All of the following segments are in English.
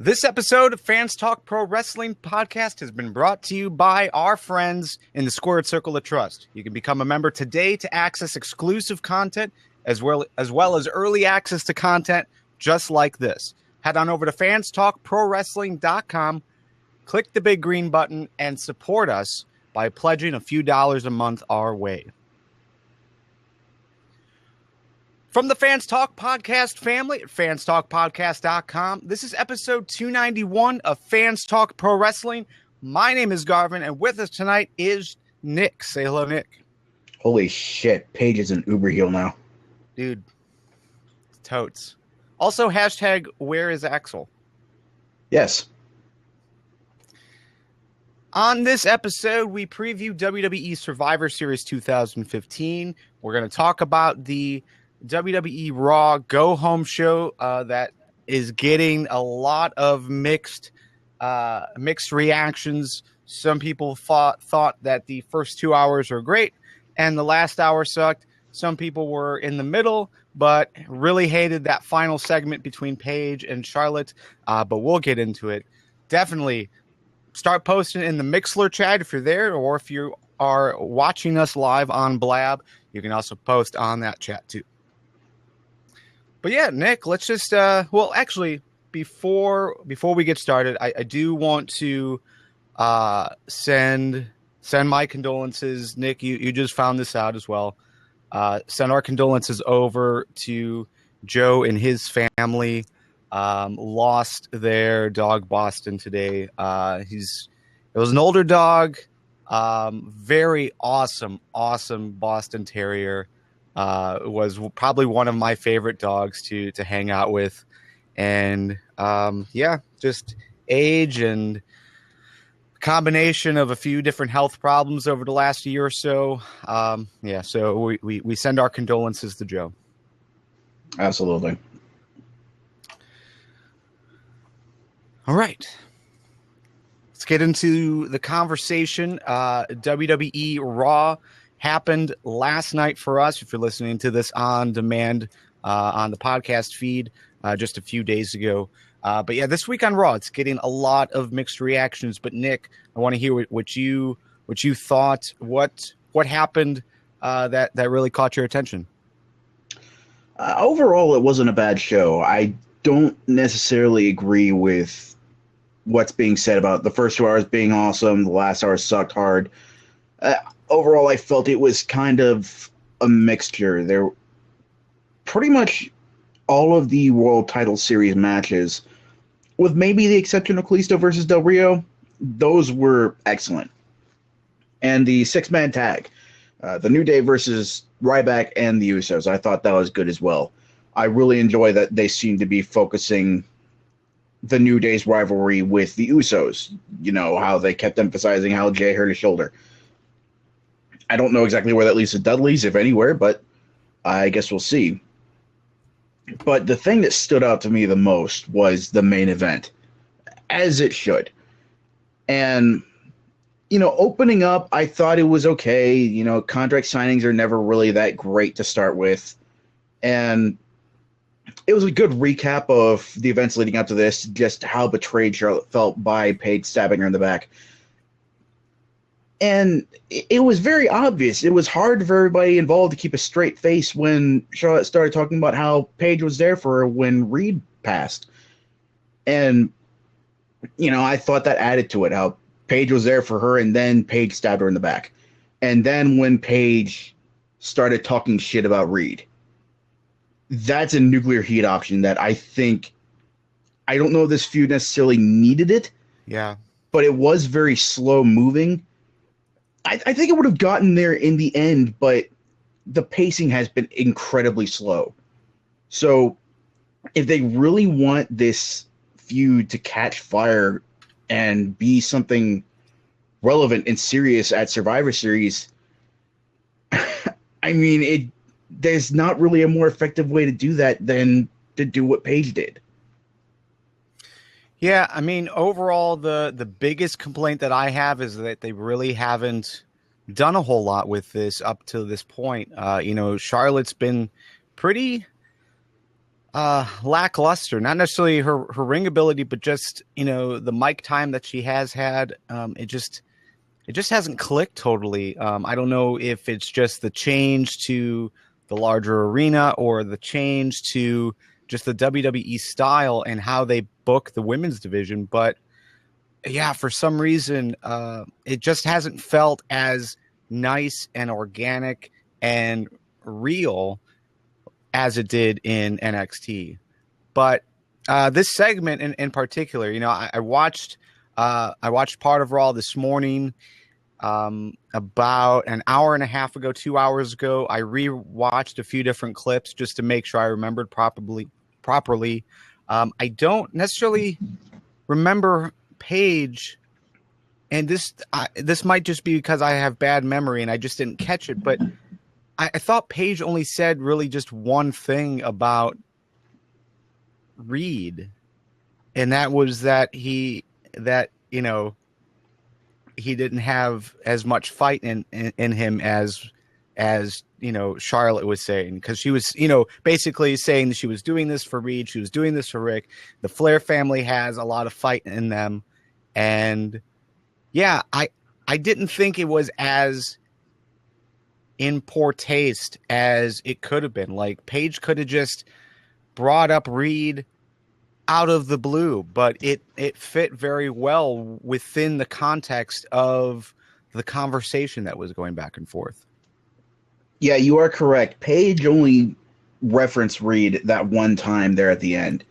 This episode of Fans Talk Pro Wrestling Podcast has been brought to you by our friends in the Squared Circle of Trust. You can become a member today to access exclusive content as well as early access to content just like this. Head on over to fanstalkprowrestling.com, click the big green button, and support us by pledging a few dollars a month our way. From the Fans Talk Podcast family at fanstalkpodcast.com, this is episode 291 of Fans Talk Pro Wrestling. My name is Garvin, and with us tonight is Nick. Say hello, Nick. Holy shit, Paige is an Uber heel now. Dude, totes. Also, hashtag where is Axel? Yes. On this episode, we preview WWE Survivor Series 2015. We're going to talk about the WWE Raw Go Home show that is getting a lot of mixed reactions. Some people thought that the first 2 hours were great and the last hour sucked. Some people were in the middle, but really hated that final segment between Paige and Charlotte. But we'll get into it. Definitely start posting in the Mixlr chat if you're there, or if you are watching us live on Blab, you can also post on that chat too. But yeah, Nick, let's just before we get started, I do want to send my condolences. Nick, you just found this out as well. Send our condolences over to Joe and his family. Lost their dog Boston today. It was an older dog, very awesome Boston Terrier. Was probably one of my favorite dogs to hang out with. And just age and combination of a few different health problems over the last year or so. So we send our condolences to Joe. Absolutely. All right. Let's get into the conversation. WWE Raw happened last night for us. If you're listening to this on demand on the podcast feed just a few days ago. But yeah, this week on Raw, it's getting a lot of mixed reactions. But Nick, I want to hear what you thought. What happened that really caught your attention? Overall, it wasn't a bad show. I don't necessarily agree with what's being said about the first 2 hours being awesome. The last hour sucked hard. Overall, I felt it was kind of a mixture. There, pretty much all of the World Title Series matches, with maybe the exception of Kalisto versus Del Rio, those were excellent. And the six-man tag, the New Day versus Ryback and the Usos, I thought that was good as well. I really enjoy that they seem to be focusing the New Day's rivalry with the Usos. You know, how they kept emphasizing how Jay hurt his shoulder. I don't know exactly where that leaves the Dudleys, if anywhere, but I guess we'll see. But the thing that stood out to me the most was the main event, as it should. And, opening up, I thought it was okay. Contract signings are never really that great to start with. And it was a good recap of the events leading up to this, just how betrayed Charlotte felt by Paige stabbing her in the back. And it was very obvious. It was hard for everybody involved to keep a straight face when Charlotte started talking about how Paige was there for her when Reed passed. And, I thought that added to it, how Paige was there for her, and then Paige stabbed her in the back. And then when Paige started talking shit about Reed, that's a nuclear heat option that I don't know if this feud necessarily needed it. Yeah. But it was very slow moving. I think it would have gotten there in the end, but the pacing has been incredibly slow. So if they really want this feud to catch fire and be something relevant and serious at Survivor Series, there's not really a more effective way to do that than to do what Paige did. Yeah, overall, the biggest complaint that I have is that they really haven't done a whole lot with this up to this point. Charlotte's been pretty Lackluster. Not necessarily her ring ability, but just the mic time that she has had. It just hasn't clicked totally. I don't know if it's just the change to the larger arena or the change to just the WWE style and how they book the women's division. But yeah, for some reason, it just hasn't felt as nice and organic and real as it did in NXT. But this segment in particular, I watched part of Raw this morning. About an hour and a half ago, 2 hours ago, I rewatched a few different clips just to make sure I remembered properly. I don't necessarily remember Paige, and this might just be because I have bad memory and I just didn't catch it, but I thought Paige only said really just one thing about Reed, and that was that he didn't have as much fight in him as Charlotte was saying, because she was basically saying that she was doing this for Reed, she was doing this for Rick. The Flair family has a lot of fight in them, and yeah, I didn't think it was as in poor taste as it could have been. Like, Paige could have just brought up Reed out of the blue, but it fit very well within the context of the conversation that was going back and forth. Yeah, you are correct. Paige only referenced Reed that one time there at the end.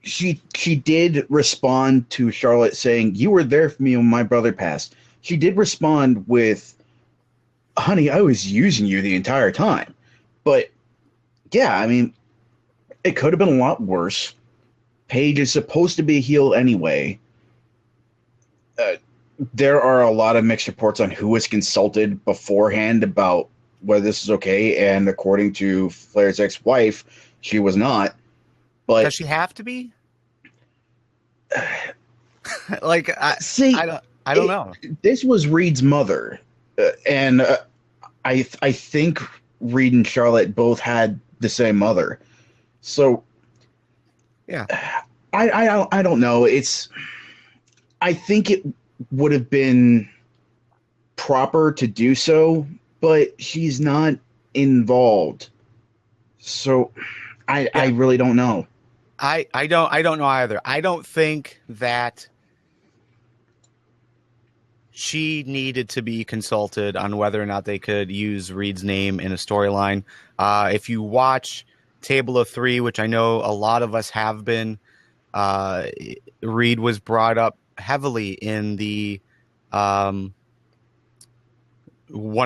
She did respond to Charlotte saying, "You were there for me when my brother passed." She did respond with, "Honey, I was using you the entire time." But yeah, I mean, it could have been a lot worse. Paige is supposed to be a heel anyway. There are a lot of mixed reports on who was consulted beforehand about whether this is okay, and according to Flair's ex-wife, she was not. But does she have to be? Like, I don't know. This was Reed's mother, and I think Reed and Charlotte both had the same mother. So, yeah, I don't know. I think it would have been proper to do so, but she's not involved. So, I really don't know. I don't know either. I don't think that she needed to be consulted on whether or not they could use Reed's name in a storyline. If you watch Table of Three, which I know a lot of us have been, Reed was brought up heavily in the one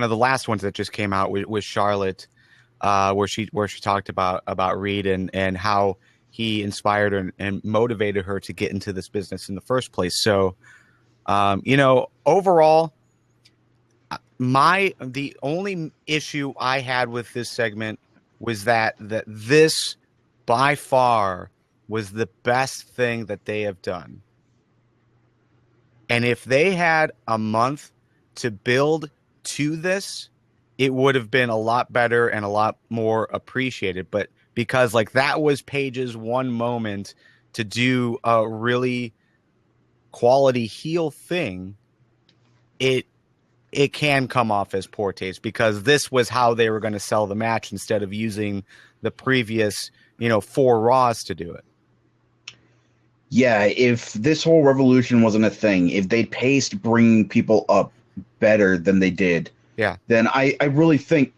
of the last ones that just came out with Charlotte, where she talked about Reed and how he inspired her and motivated her to get into this business in the first place. So, overall, the only issue I had with this segment was that this by far was the best thing that they have done. And if they had a month to build to this, it would have been a lot better and a lot more appreciated. But because that was Paige's one moment to do a really quality heel thing, it can come off as poor taste, because this was how they were going to sell the match instead of using the previous 4 Raws to do it. Yeah, if this whole revolution wasn't a thing, if they'd paced bringing people up better than they did, then I really think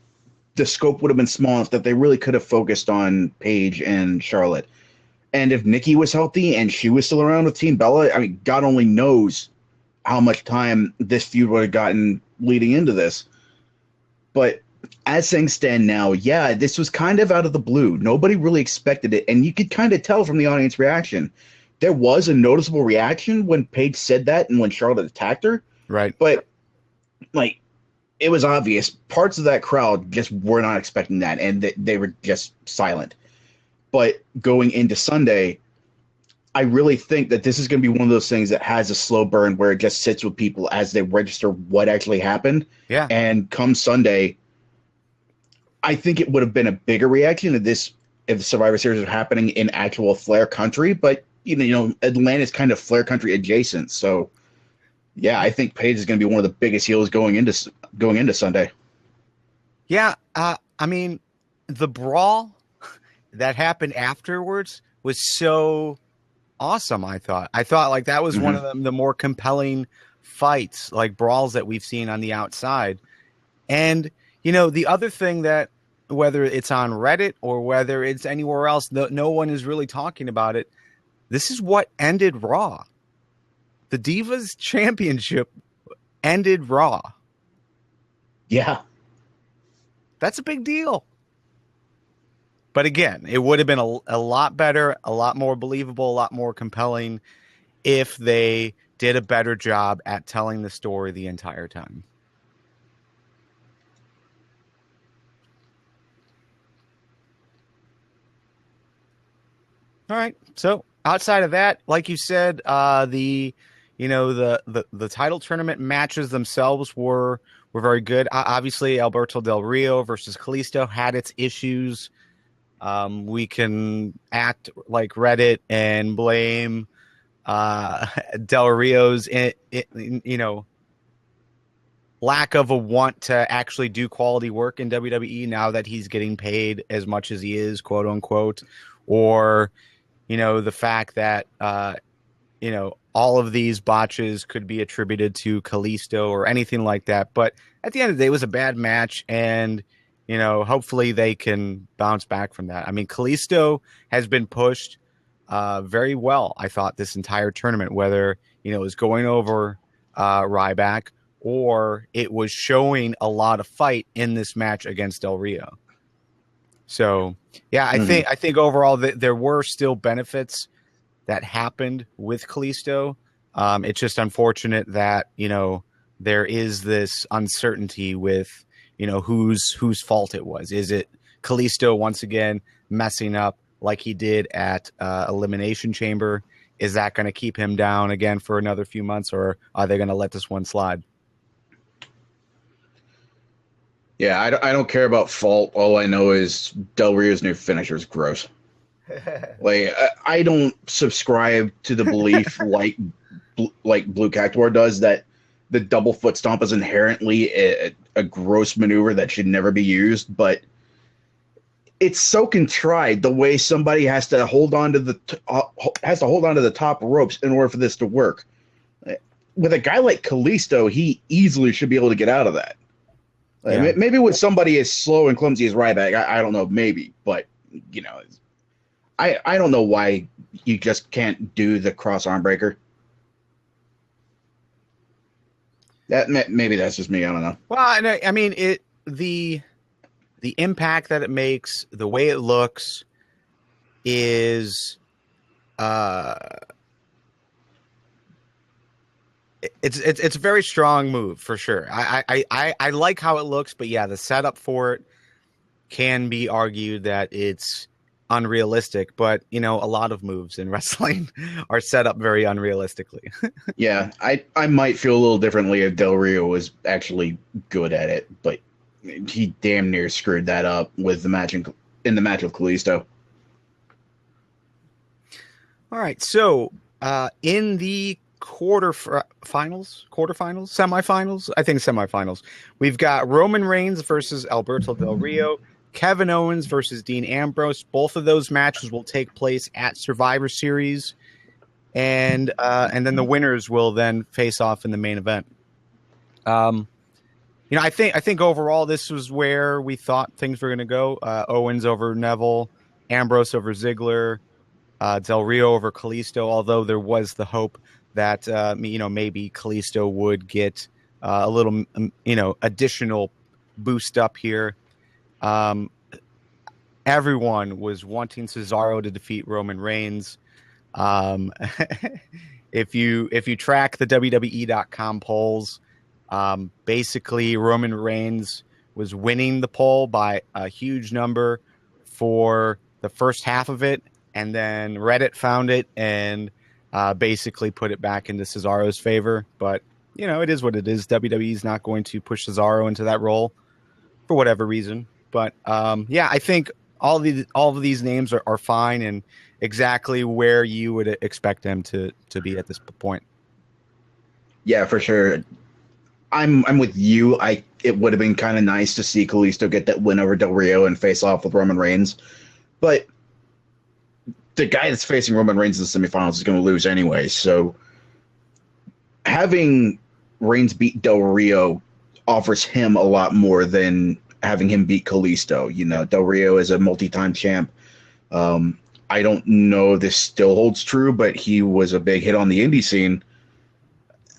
the scope would have been small enough that they really could have focused on Paige and Charlotte. And if Nikki was healthy and she was still around with Team Bella, I mean, God only knows how much time this feud would have gotten leading into this. But as things stand now, yeah, this was kind of out of the blue. Nobody really expected it, and you could kind of tell from the audience reaction. There was a noticeable reaction when Paige said that and when Charlotte attacked her. Right. But, it was obvious. Parts of that crowd just were not expecting that, and they were just silent. But going into Sunday, I really think that this is going to be one of those things that has a slow burn where it just sits with people as they register what actually happened. Yeah. And come Sunday, I think it would have been a bigger reaction if this if the Survivor Series was happening in actual Flair country, but Atlanta's kind of Flair country adjacent. So yeah, I think Paige is going to be one of the biggest heels going into Sunday. Yeah, I mean, the brawl that happened afterwards was so awesome. I thought like that was one of the more compelling fights, like brawls that we've seen on the outside. And the other thing that, whether it's on Reddit or whether it's anywhere else, no one is really talking about it. This is what ended Raw. The Divas Championship ended Raw. Yeah. That's a big deal. But again, it would have been a lot better, a lot more believable, a lot more compelling if they did a better job at telling the story the entire time. All right. So outside of that, like you said, the title tournament matches themselves were very good. Obviously, Alberto Del Rio versus Kalisto had its issues. We can act like Reddit and blame Del Rio's lack of a want to actually do quality work in WWE now that he's getting paid as much as he is, quote unquote, or the fact that all of these botches could be attributed to Kalisto or anything like that. But at the end of the day, it was a bad match, and hopefully they can bounce back from that. I mean, Kalisto has been pushed very well, I thought, this entire tournament, whether it was going over Ryback or it was showing a lot of fight in this match against Del Rio. So yeah, I think overall there were still benefits that happened with Kalisto. It's just unfortunate that there is this uncertainty with whose fault it was. Is it Kalisto once again messing up like he did at Elimination Chamber? Is that going to keep him down again for another few months, or are they going to let this one slide? Yeah, I don't care about fault. All I know is Del Rio's new finisher is gross. Like, I don't subscribe to the belief like Blue Cactuar does that the double foot stomp is inherently a gross maneuver that should never be used, but it's so contrived the way somebody has to hold on to the top ropes in order for this to work. With a guy like Kalisto, he easily should be able to get out of that. Yeah. Maybe with somebody as slow and clumsy as Ryback, I don't know, maybe, but I don't know why you just can't do the cross arm breaker. Maybe that's just me. I don't know. Well, I mean, the impact that it makes, the way it looks, is it's a very strong move for sure. I like how it looks, but yeah, the setup for it can be argued that it's unrealistic, but a lot of moves in wrestling are set up very unrealistically. Yeah, I might feel a little differently if Del Rio was actually good at it, but he damn near screwed that up with the match in the match with Kalisto. All right, so in the semifinals, I think semifinals, we've got Roman Reigns versus Alberto Del Rio, Kevin Owens versus Dean Ambrose. Both of those matches will take place at Survivor Series, and then the winners will then face off in the main event. I think overall this was where we thought things were going to go. Owens over Neville, Ambrose over Ziggler, Del Rio over Kalisto. Although there was the hope that maybe Kalisto would get a little additional boost up here. Everyone was wanting Cesaro to defeat Roman Reigns. If you track the WWE.com polls, basically Roman Reigns was winning the poll by a huge number for the first half of it, and then Reddit found it and basically put it back into Cesaro's favor. But it is what it is. WWE's not going to push Cesaro into that role for whatever reason. But I think all of these names are fine and exactly where you would expect them to be at this point. Yeah, for sure. I'm with you. It would have been kind of nice to see Kalisto get that win over Del Rio and face off with Roman Reigns, but the guy that's facing Roman Reigns in the semifinals is going to lose anyway. So having Reigns beat Del Rio offers him a lot more than having him beat Kalisto. You know, Del Rio is a multi-time champ. I don't know if this still holds true, but he was a big hit on the indie scene.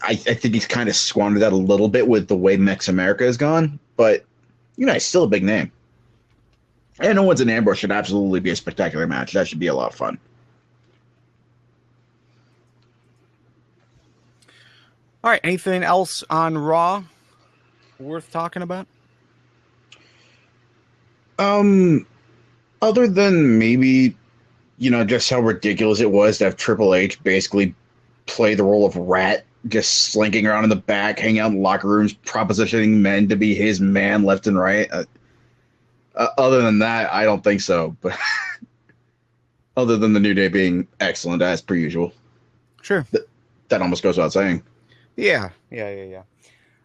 I think he's kind of squandered that a little bit with the way Mex America has gone, but, you know, he's still a big name. And Owens and Ambrose should absolutely be a spectacular match. That should be a lot of fun. All right, anything else on Raw worth talking about? Other than maybe, you know, just how ridiculous it was to have Triple H basically play the role of rat, just slinking around in the back, hanging out in locker rooms, propositioning men to be his man left and right. Other than that, I don't think so. But other than the New Day being excellent as per usual, sure, that almost goes without saying. Yeah.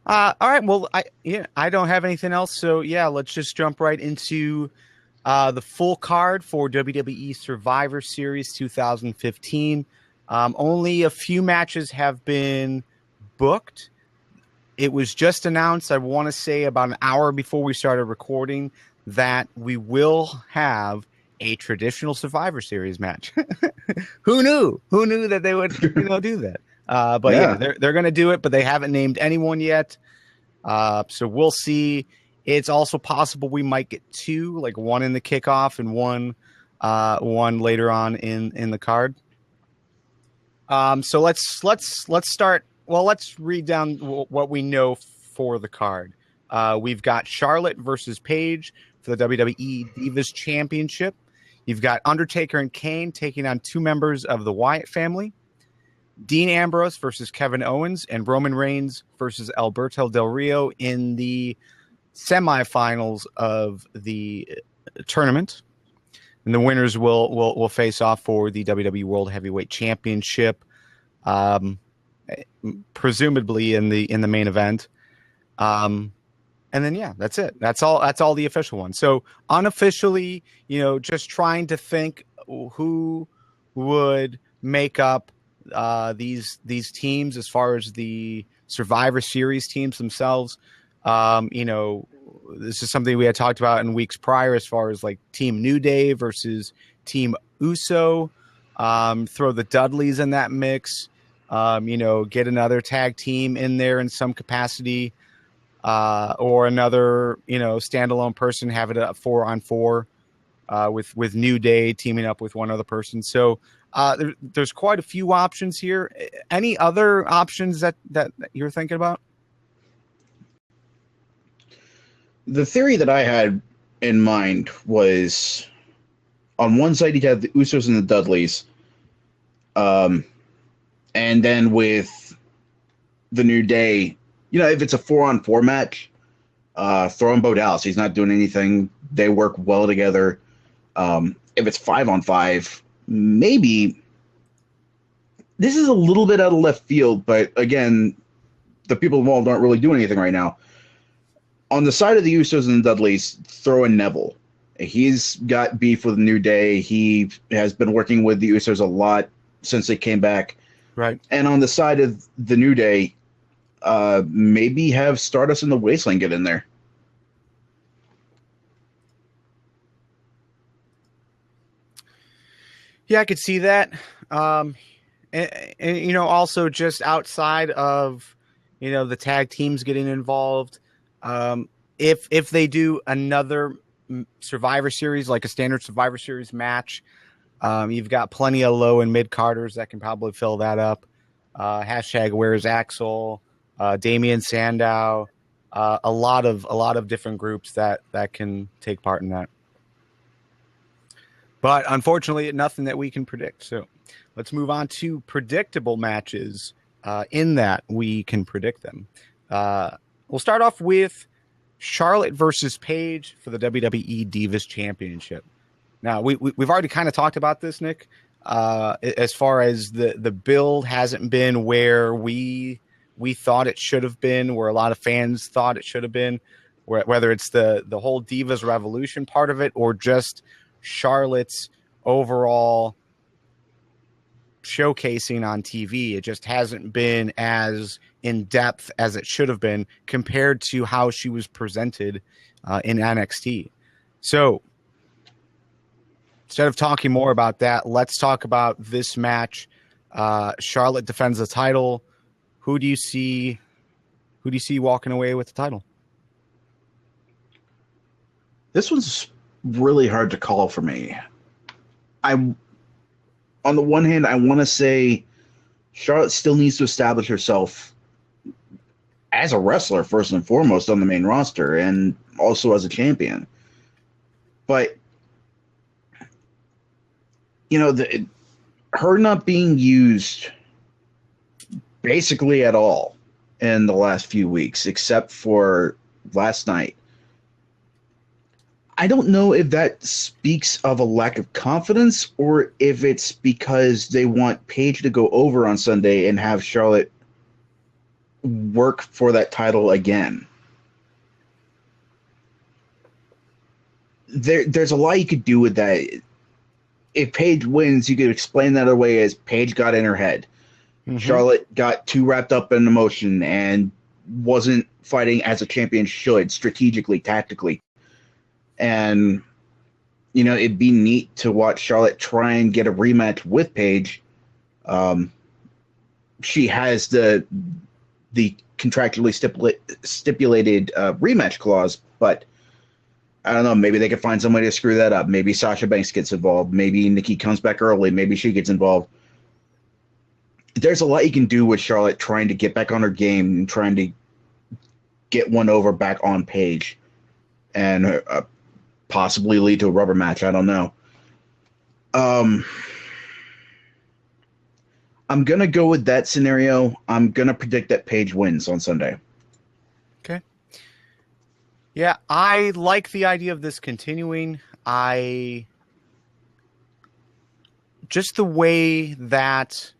All right. Well, I don't have anything else. So yeah, let's just jump right into the full card for WWE Survivor Series 2015. Only a few matches have been booked. It was just announced, I want to say about an hour before we started recording, that we will have a traditional Survivor Series match. Who knew? Who knew that they would do that? But yeah, they're going to do it, but they haven't named anyone yet. So we'll see. It's also possible we might get two, like one in the kickoff and one later on in the card. So let's start. Well, let's read down what we know for the card. We've got Charlotte versus Paige for the WWE Divas Championship. You've got Undertaker and Kane taking on two members of the Wyatt family. Dean Ambrose versus Kevin Owens, and Roman Reigns versus Alberto Del Rio in the semifinals of the tournament. And the winners will face off for the WWE World Heavyweight Championship, presumably in the main event. And then yeah, that's it. That's all the official ones. So unofficially, just trying to think who would make up these teams as far as the Survivor Series teams themselves. This is something we had talked about in weeks prior as far as like Team New Day versus Team Uso. Throw the Dudleys in that mix. Get another tag team in there in some capacity, or another standalone person, have it a 4-on-4 with New Day teaming up with one other person. So there's quite a few options here. Any other options that you're thinking about? The theory that I had in mind was, on one side you have the Usos and the Dudleys, and then with the New Day, if it's a 4-on-4 match, throw in Bo Dallas. He's not doing anything. They work well together. If it's 5-on-5, maybe this is a little bit out of left field, but again, the people involved aren't really doing anything right now. On the side of the Usos and the Dudleys, throw in Neville. He's got beef with New Day. He has been working with the Usos a lot since they came back. Right. And on the side of the New Day, maybe have Stardust and the Wasteland get in there. Yeah, I could see that. And also just outside of, the tag teams getting involved, if they do another Survivor Series, like a standard Survivor Series match, you've got plenty of low and mid carders that can probably fill that up. Hashtag Where's Axel, Damian Sandow, a lot of different groups that can take part in that. But unfortunately, nothing that we can predict. So let's move on to predictable matches in that we can predict them. We'll start off with Charlotte versus Paige for the WWE Divas Championship. Now, we've already kind of talked about this, Nick. As far as the build hasn't been where we thought it should have been, where a lot of fans thought it should have been, whether it's the whole Divas Revolution part of it or just Charlotte's overall showcasing on TV. It just hasn't been as in depth as it should have been compared to how she was presented in NXT. So instead of talking more about that, let's talk about this match. Charlotte defends the title. Who do you see walking away with the title? This one's really hard to call for me. On the one hand, I want to say Charlotte still needs to establish herself as a wrestler first and foremost on the main roster, and also as a champion. But her not being used basically at all in the last few weeks, except for last night, I don't know if that speaks of a lack of confidence or if it's because they want Paige to go over on Sunday and have Charlotte work for that title again. There's a lot you could do with that. If Paige wins, you could explain that away as Paige got in her head. Mm-hmm. Charlotte got too wrapped up in emotion and wasn't fighting as a champion should, strategically, tactically. And, it'd be neat to watch Charlotte try and get a rematch with Paige. She has the contractually stipulated rematch clause, but I don't know. Maybe they could find some way to screw that up. Maybe Sasha Banks gets involved. Maybe Nikki comes back early. Maybe she gets involved. There's a lot you can do with Charlotte trying to get back on her game and trying to get one over back on Paige and possibly lead to a rubber match. I don't know. I'm going to go with that scenario. I'm going to predict that Paige wins on Sunday. Okay. Yeah, I like the idea of this continuing. Just the way that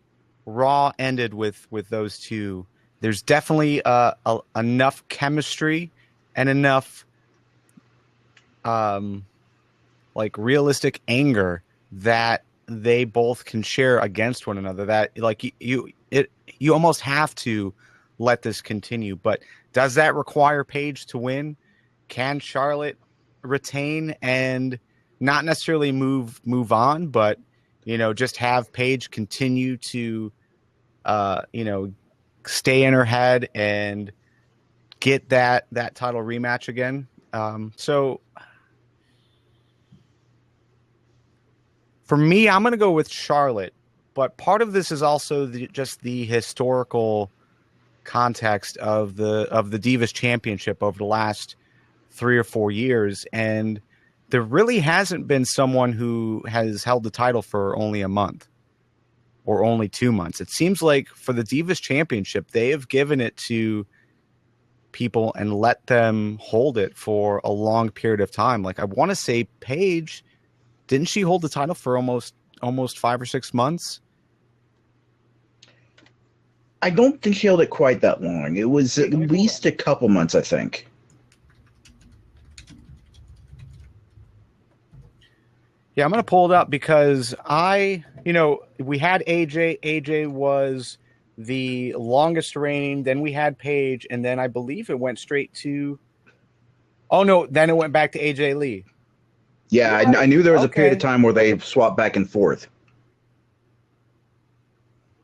Raw ended with those two, there's definitely enough chemistry and enough realistic anger that they both can share against one another, that you almost have to let this continue. But does that require Paige to win? Can Charlotte retain and not necessarily move on, but just have Paige continue to stay in her head and get that title rematch again? So for me, I'm going to go with Charlotte, but part of this is also just the historical context of the Divas Championship over the last 3 or 4 years, and there really hasn't been someone who has held the title for only a month or only 2 months. It seems like for the Divas Championship, they have given it to people and let them hold it for a long period of time. Like, I want to say Paige, didn't she hold the title for almost 5 or 6 months? I don't think she held it quite that long. It was at least a couple months, I think. Yeah, I'm going to pull it up because we had AJ. AJ was the longest reigning. Then we had Paige, and then I believe it went straight to. Oh no! Then it went back to AJ Lee. Yeah, I knew there was a period of time where they swapped back and forth.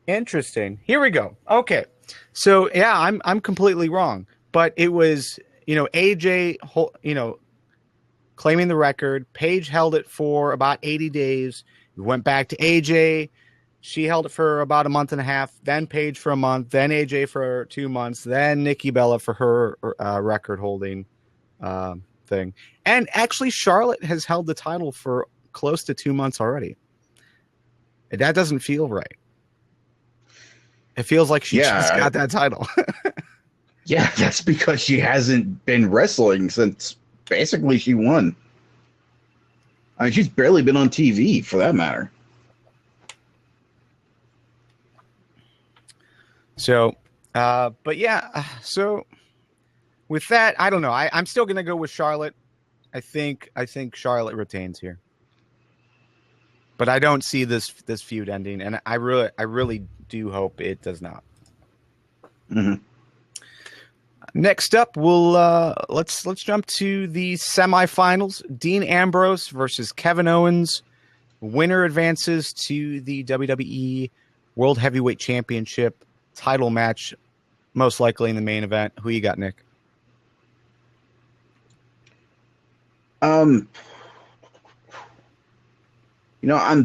Interesting. Here we go. Okay, so yeah, I'm completely wrong, but it was AJ claiming the record. Paige held it for about 80 days. We went back to AJ. She held it for about a month and a half. Then Paige for a month. Then AJ for 2 months. Then Nikki Bella for her record holding thing. And actually, Charlotte has held the title for close to 2 months already. That doesn't feel right. It feels like she just got that title. Yeah, that's because she hasn't been wrestling since basically she won. I mean, she's barely been on TV for that matter. So, but yeah, so with that, I don't know. I'm still going to go with Charlotte. I think Charlotte retains here, but I don't see this feud ending, and I really do hope it does not. Mm-hmm. Next up, we'll let's jump to the semifinals. Dean Ambrose versus Kevin Owens. Winner advances to the WWE World Heavyweight Championship title match, most likely in the main event. Who you got, Nick? I'm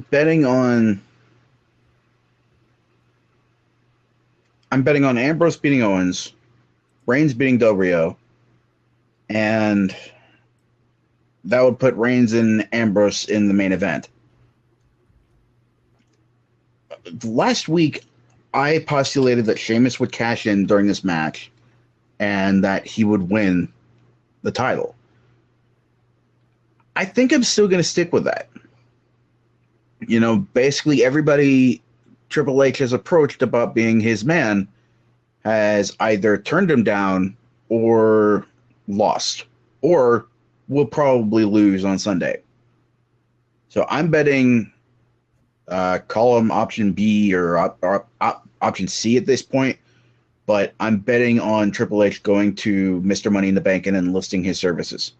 betting on Ambrose beating Owens, Reigns beating Del Rio, and that would put Reigns and Ambrose in the main event. Last week, I postulated that Sheamus would cash in during this match and that he would win the title. I think I'm still going to stick with that. Basically everybody Triple H has approached about being his man has either turned him down or lost, or will probably lose on Sunday. So I'm betting, call him option B or option C at this point, but I'm betting on Triple H going to Mr. Money in the Bank and enlisting his services.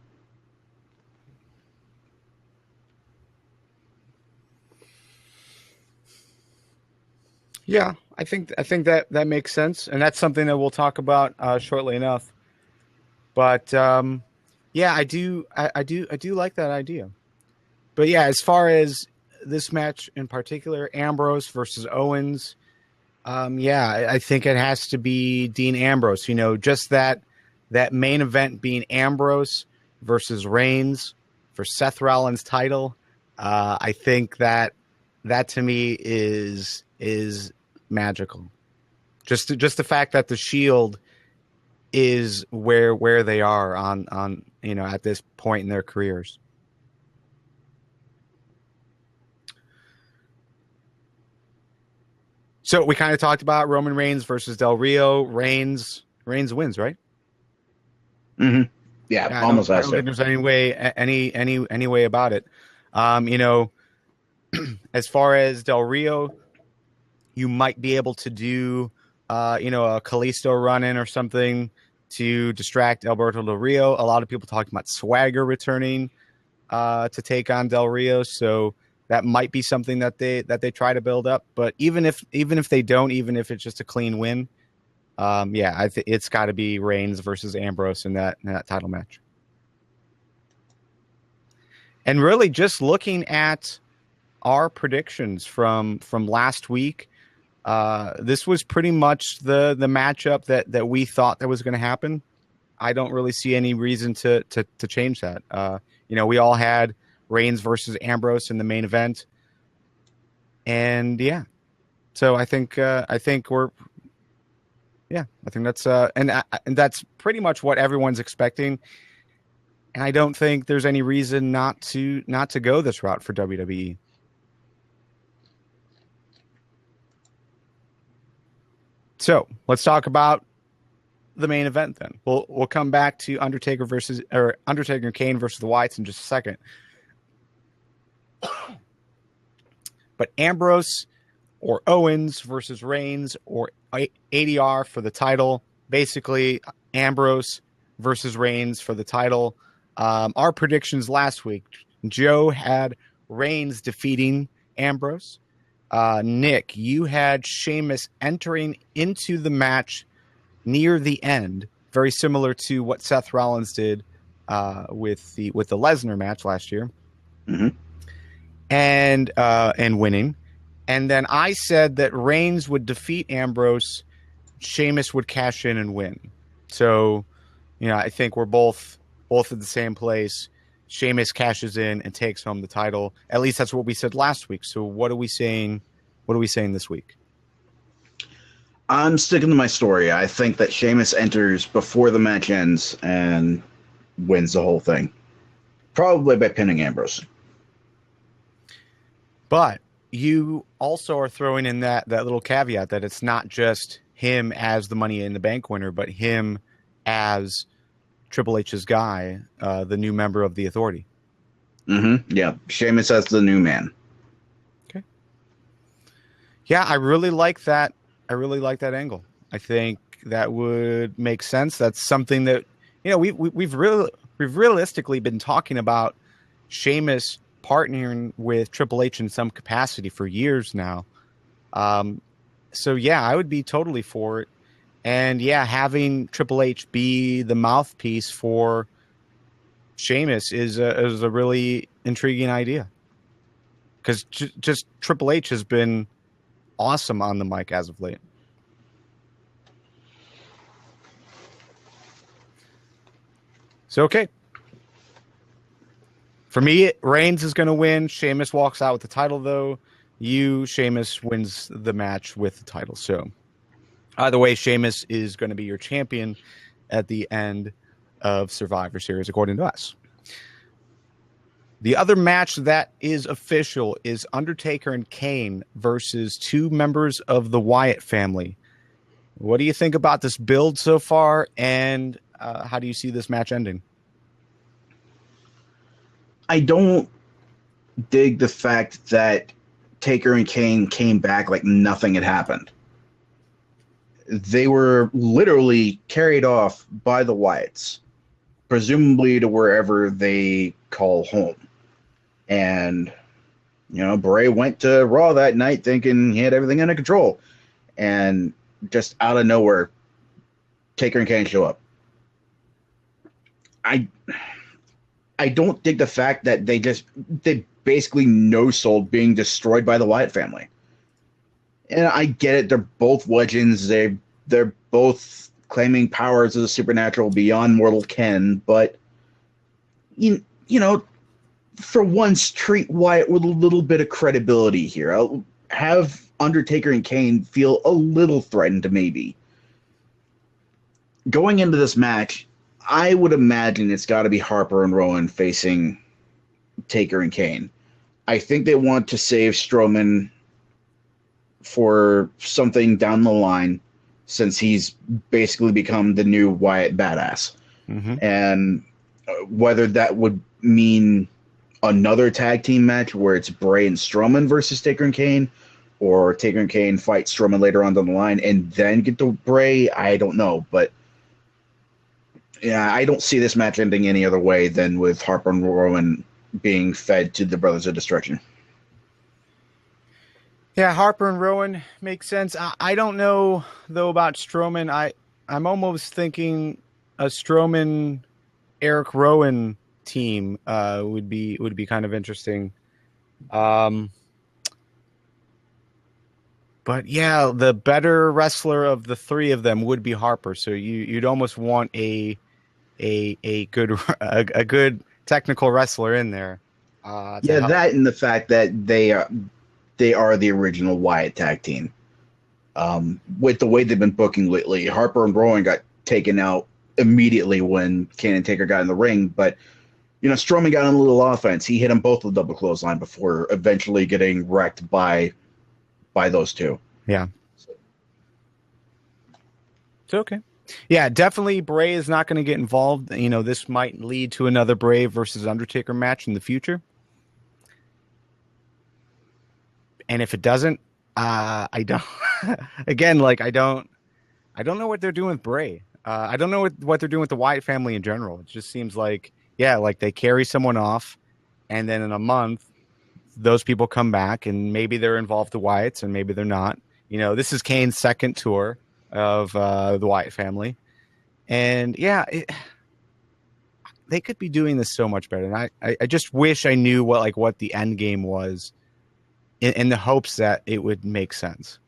Yeah, I think that makes sense, and that's something that we'll talk about shortly enough. But yeah, I do like that idea. But yeah, as far as this match in particular, Ambrose versus Owens, yeah, I think it has to be Dean Ambrose. Just that main event being Ambrose versus Reigns for Seth Rollins' title. I think that to me is magical. Just the fact that the Shield is where they are on at this point in their careers. So we kind of talked about Roman Reigns versus Del Rio. Reigns wins, right? Mm-hmm. Yeah, almost. I don't think there's any way about it. As far as Del Rio, you might be able to do, a Kalisto run-in or something to distract Alberto Del Rio. A lot of people talking about Swagger returning to take on Del Rio, so that might be something that they try to build up. But even if they don't, even if it's just a clean win, yeah, it's got to be Reigns versus Ambrose in that title match. And really, just looking at our predictions from last week, this was pretty much the matchup that we thought that was going to happen. I don't really see any reason to change that. We all had Reigns versus Ambrose in the main event, and yeah, so I think that's and that's pretty much what everyone's expecting. And I don't think there's any reason not to go this route for WWE. So let's talk about the main event then. We'll come back to Undertaker and Kane versus the Wyatts in just a second. But Ambrose or Owens versus Reigns or ADR for the title. Basically, Ambrose versus Reigns for the title. Our predictions last week, Joe had Reigns defeating Ambrose. Nick, you had Sheamus entering into the match near the end, very similar to what Seth Rollins did with the Lesnar match last year, mm-hmm. and winning. And then I said that Reigns would defeat Ambrose, Sheamus would cash in and win. So, I think we're both at the same place. Sheamus cashes in and takes home the title. At least that's what we said last week. So what are we saying? What are we saying this week? I'm sticking to my story. I think that Sheamus enters before the match ends and wins the whole thing. Probably by pinning Ambrose. But you also are throwing in that little caveat that it's not just him as the Money in the Bank winner, but him as Triple H's guy, the new member of the Authority. Mm-hmm. Yeah, Sheamus as the new man. Okay. Yeah, I really like that. I really like that angle. I think that would make sense. That's something that we've realistically been talking about Sheamus partnering with Triple H in some capacity for years now. So yeah, I would be totally for it. And yeah, having Triple H be the mouthpiece for Sheamus is a really intriguing idea. Because just Triple H has been awesome on the mic as of late. So, okay. For me, Reigns is going to win. Sheamus walks out with the title, though. Sheamus wins the match with the title. So, either way, Sheamus is going to be your champion at the end of Survivor Series, according to us. The other match that is official is Undertaker and Kane versus two members of the Wyatt family. What do you think about this build so far, and how do you see this match ending? I don't dig the fact that Taker and Kane came back like nothing had happened. They were literally carried off by the Wyatts, presumably to wherever they call home. And, Bray went to Raw that night thinking he had everything under control. And just out of nowhere, Taker and Kane show up. I don't dig the fact that they basically no-sold being destroyed by the Wyatt family. And I get it, they're both legends. They're both claiming powers of the supernatural beyond mortal ken, but for once, treat Wyatt with a little bit of credibility here. I'll have Undertaker and Kane feel a little threatened, maybe. Going into this match, I would imagine it's got to be Harper and Rowan facing Taker and Kane. I think they want to save Strowman for something down the line, since he's basically become the new Wyatt badass. Mm-hmm. And whether that would mean another tag team match where it's Bray and Strowman versus Taker and Kane, or Taker and Kane fight Strowman later on down the line and then get to Bray, I don't know. But yeah, I don't see this match ending any other way than with Harper and Rowan being fed to the Brothers of Destruction. Yeah, Harper and Rowan makes sense. I don't know, though, about Strowman. I'm almost thinking a Strowman, Eric Rowan team would be kind of interesting. But yeah, the better wrestler of the three of them would be Harper. So you'd almost want a good technical wrestler in there. That and the fact that they are the original Wyatt tag team. With the way they've been booking lately, Harper and Rowan got taken out immediately when Kane and Taker got in the ring, but Strowman got on a little offense. He hit them both with a double clothesline before eventually getting wrecked by those two. Yeah. It's okay. Yeah, definitely Bray is not going to get involved. This might lead to another Bray versus Undertaker match in the future. And if it doesn't, I don't. Again, I don't know what they're doing with Bray. I don't know what they're doing with the Wyatt family in general. It just seems like they carry someone off, and then in a month, those people come back, and maybe they're involved with the Wyatts, and maybe they're not. This is Kane's second tour of the Wyatt family, and they could be doing this so much better. And I just wish I knew what the end game was, in the hopes that it would make sense.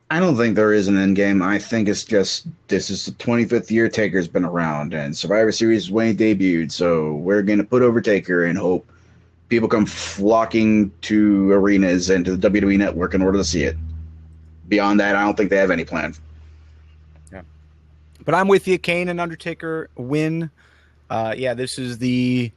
I don't think there is an end game. I think it's just this is the 25th year Taker's been around, and Survivor Series is when he debuted. So we're going to put over Taker and hope people come flocking to arenas and to the WWE Network in order to see it. Beyond that, I don't think they have any plan. Yeah, but I'm with you. Kane and Undertaker win. This is the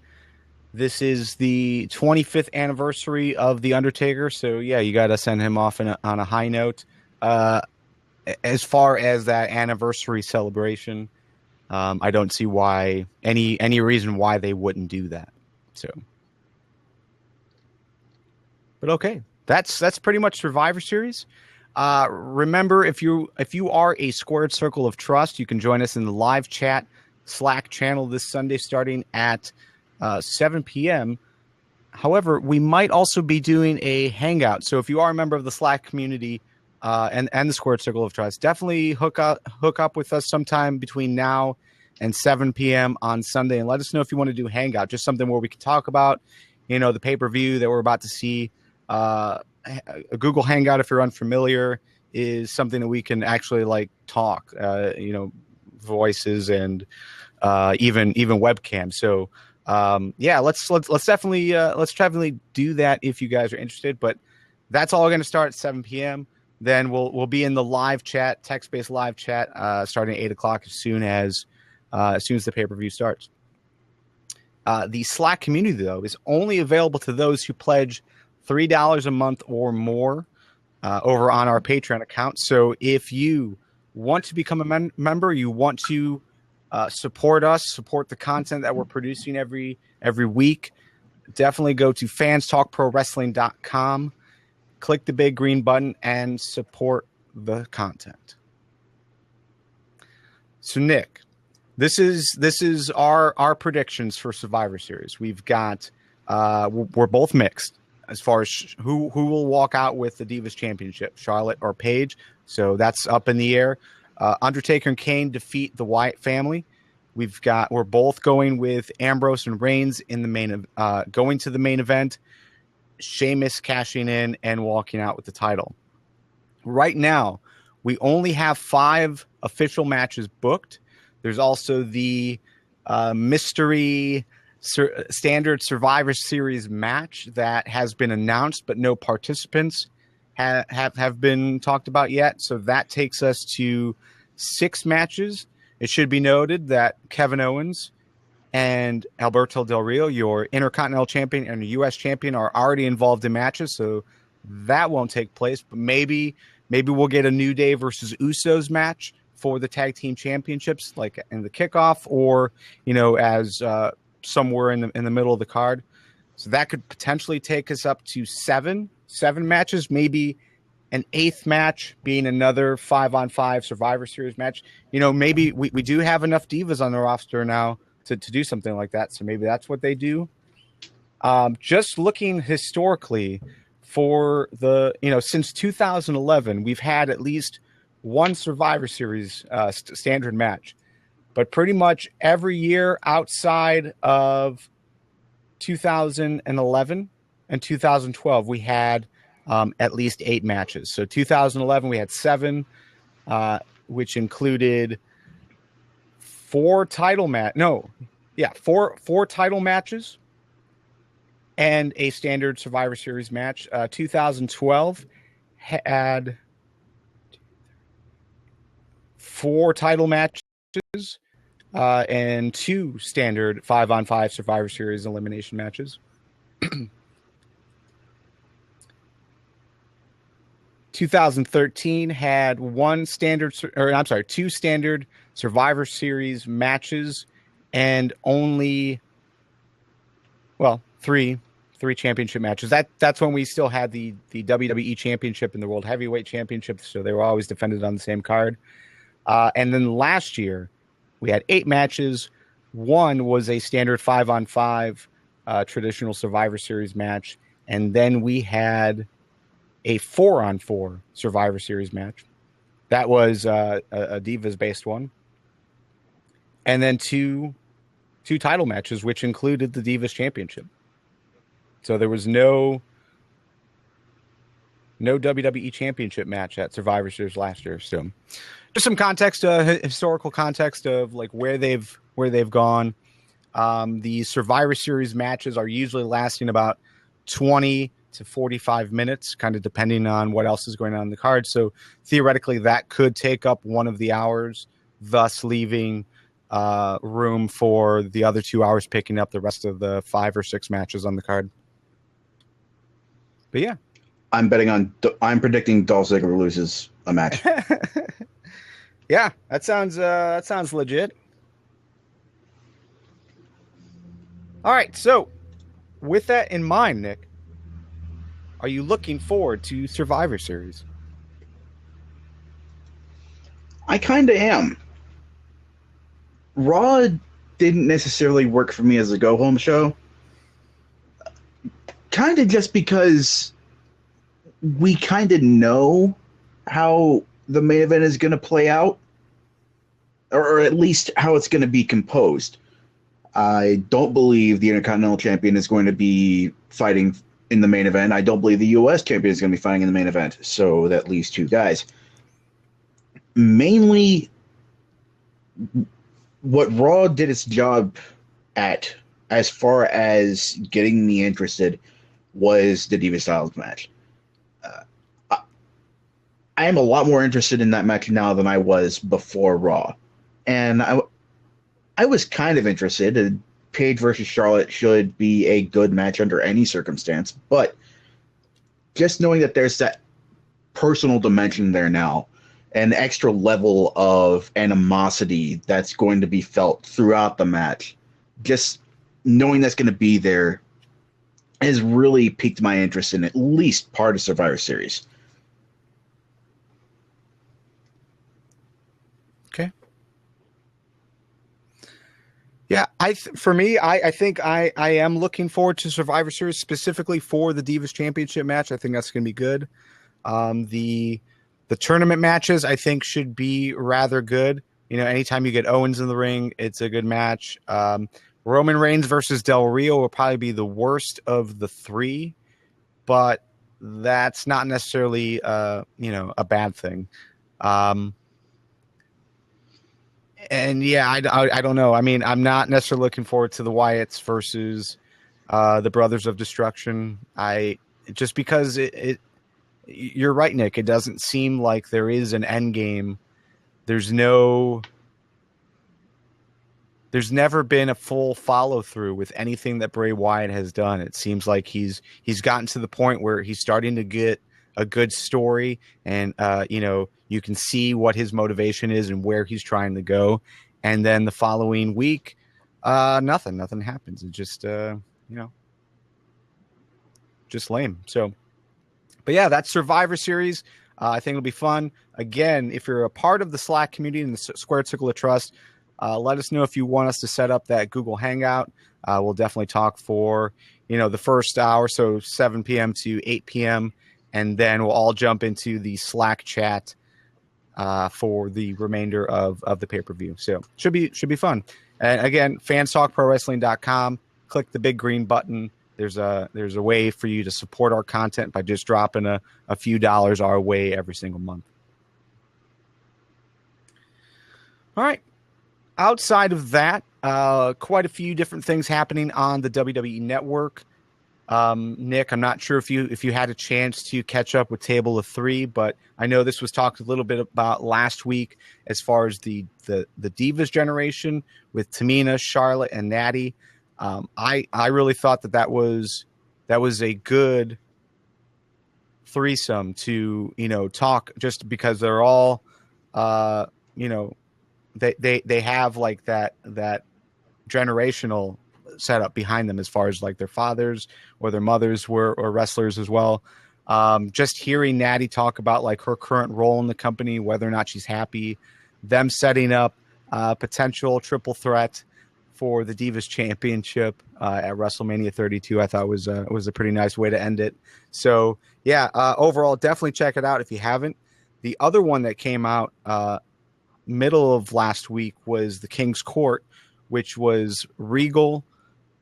This is the 25th anniversary of the Undertaker, so yeah, you got to send him off on a high note. As far as that anniversary celebration, I don't see why any reason why they wouldn't do that. So, but okay, that's pretty much Survivor Series. Remember, if you are a Squared Circle of Trust, you can join us in the live chat Slack channel this Sunday starting at 7 p.m. However, we might also be doing a hangout. So if you are a member of the Slack community and the Squared Circle of Trust, definitely hook up with us sometime between now and 7 p.m. on Sunday, and let us know if you want to do hangout, just something where we can talk about, the pay-per-view that we're about to see. A Google Hangout, if you're unfamiliar, is something that we can actually talk, voices and even webcam. So let's definitely do that if you guys are interested. But that's all going to start at 7 p.m. Then we'll be in the live chat, text-based live chat, starting at 8 o'clock as soon as the pay-per-view starts. The Slack community, though, is only available to those who pledge $3 a month or more over on our Patreon account. So if you want to become a member, you want to support us, support the content that we're producing every week, definitely go to fanstalkprowrestling.com, click the big green button, and support the content. So, Nick, this is our predictions for Survivor Series. We've got we're both mixed as far as who will walk out with the Divas Championship, Charlotte or Paige. So that's up in the air. Undertaker and Kane defeat the Wyatt family. We're both going with Ambrose and Reigns in the going to the main event. Sheamus cashing in and walking out with the title. Right now, we only have 5 official matches booked. There's also the mystery standard Survivor Series match that has been announced, but no participants have been talked about yet. So that takes us to 6 matches. It should be noted that Kevin Owens and Alberto Del Rio, your Intercontinental Champion and U.S. Champion, are already involved in matches, so that won't take place. But maybe we'll get a New Day versus Usos match for the Tag Team Championships, like in the kickoff, or as somewhere in the middle of the card. So that could potentially take us up to seven matches, maybe an 8th match being another 5-on-5 Survivor Series match. Maybe we do have enough divas on the roster now to do something like that. So maybe that's what they do. Just looking historically for since 2011, we've had at least one Survivor Series standard match. But pretty much every year outside of 2011 and 2012, we had at least 8 matches. So 2011, we had 7, which included 4 title matches and a standard Survivor Series match. 2012 had 4 title matches and 2 standard 5-on-5 Survivor Series elimination matches. 2013 had 2 standard Survivor Series matches and only 3 championship matches. That's when we still had the WWE Championship and the World Heavyweight Championship, so they were always defended on the same card. And then last year, we had 8 matches. 1 was a standard 5-on-5 traditional Survivor Series match. And then we had a 4-on-4 Survivor Series match. That was a Divas-based one. And then two title matches, which included the Divas Championship. So there was no WWE Championship match at Survivor Series last year. So just some context, historical context of where they've gone. The Survivor Series matches are usually lasting about 20 to 45 minutes, kind of depending on what else is going on in the card. So theoretically, that could take up one of the hours, thus leaving room for the other 2 hours picking up the rest of the 5 or 6 matches on the card. But yeah, I'm predicting Dolph Ziggler loses a match. yeah, that sounds legit. All right, so with that in mind, Nick, are you looking forward to Survivor Series? I kind of am. Raw didn't necessarily work for me as a go-home show. Kind of just because we kind of know how the main event is going to play out, or at least how it's going to be composed. I don't believe the Intercontinental Champion is going to be fighting in the main event. I don't believe the U.S. Champion is going to be fighting in the main event. So that leaves 2 guys. Mainly, what Raw did its job at, as far as getting me interested, was the Divas Styles match. I am a lot more interested in that match now than I was before Raw. And I was kind of interested. Paige versus Charlotte should be a good match under any circumstance, but just knowing that there's that personal dimension there now, an extra level of animosity that's going to be felt throughout the match, just knowing that's going to be there has really piqued my interest in at least part of Survivor Series. Okay. Yeah, for me, I think I am looking forward to Survivor Series specifically for the Divas Championship match. I think that's going to be good. The tournament matches I think should be rather good. You know, anytime you get Owens in the ring, it's a good match. Roman Reigns versus Del Rio will probably be the worst of the 3, but that's not necessarily a bad thing. And yeah, I don't know. I mean, I'm not necessarily looking forward to the Wyatts versus the Brothers of Destruction. Just because you're right, Nick. It doesn't seem like there is an end game. There's never been a full follow through with anything that Bray Wyatt has done. It seems like he's gotten to the point where he's starting to get a good story, and you can see what his motivation is and where he's trying to go. And then the following week, nothing happens. It just just lame. So, but yeah, that's Survivor Series. I think it'll be fun. Again, if you're a part of the Slack community and the Squared Circle of Trust, let us know if you want us to set up that Google Hangout. We'll definitely talk for the first hour, so 7 p.m. to 8 p.m., and then we'll all jump into the Slack chat for the remainder of the pay-per-view. So should be fun. And again, fanstalkprowrestling.com. Click the big green button. There's a way for you to support our content by just dropping a few dollars our way every single month. All right. Outside of that, quite a few different things happening on the WWE Network. Nick, I'm not sure if you had a chance to catch up with Table of 3, but I know this was talked a little bit about last week as far as the Divas generation with Tamina, Charlotte, and Natty. I really thought that was a good threesome to talk, just because they're all they have like that generational setup behind them as far as like their fathers or their mothers were or wrestlers as well. Just hearing Natty talk about like her current role in the company, whether or not she's happy, them setting up potential triple threat for the Divas Championship at WrestleMania 32, I thought was a pretty nice way to end it. So yeah, overall, definitely check it out if you haven't. The other one that came out middle of last week was the King's Court, which was Regal,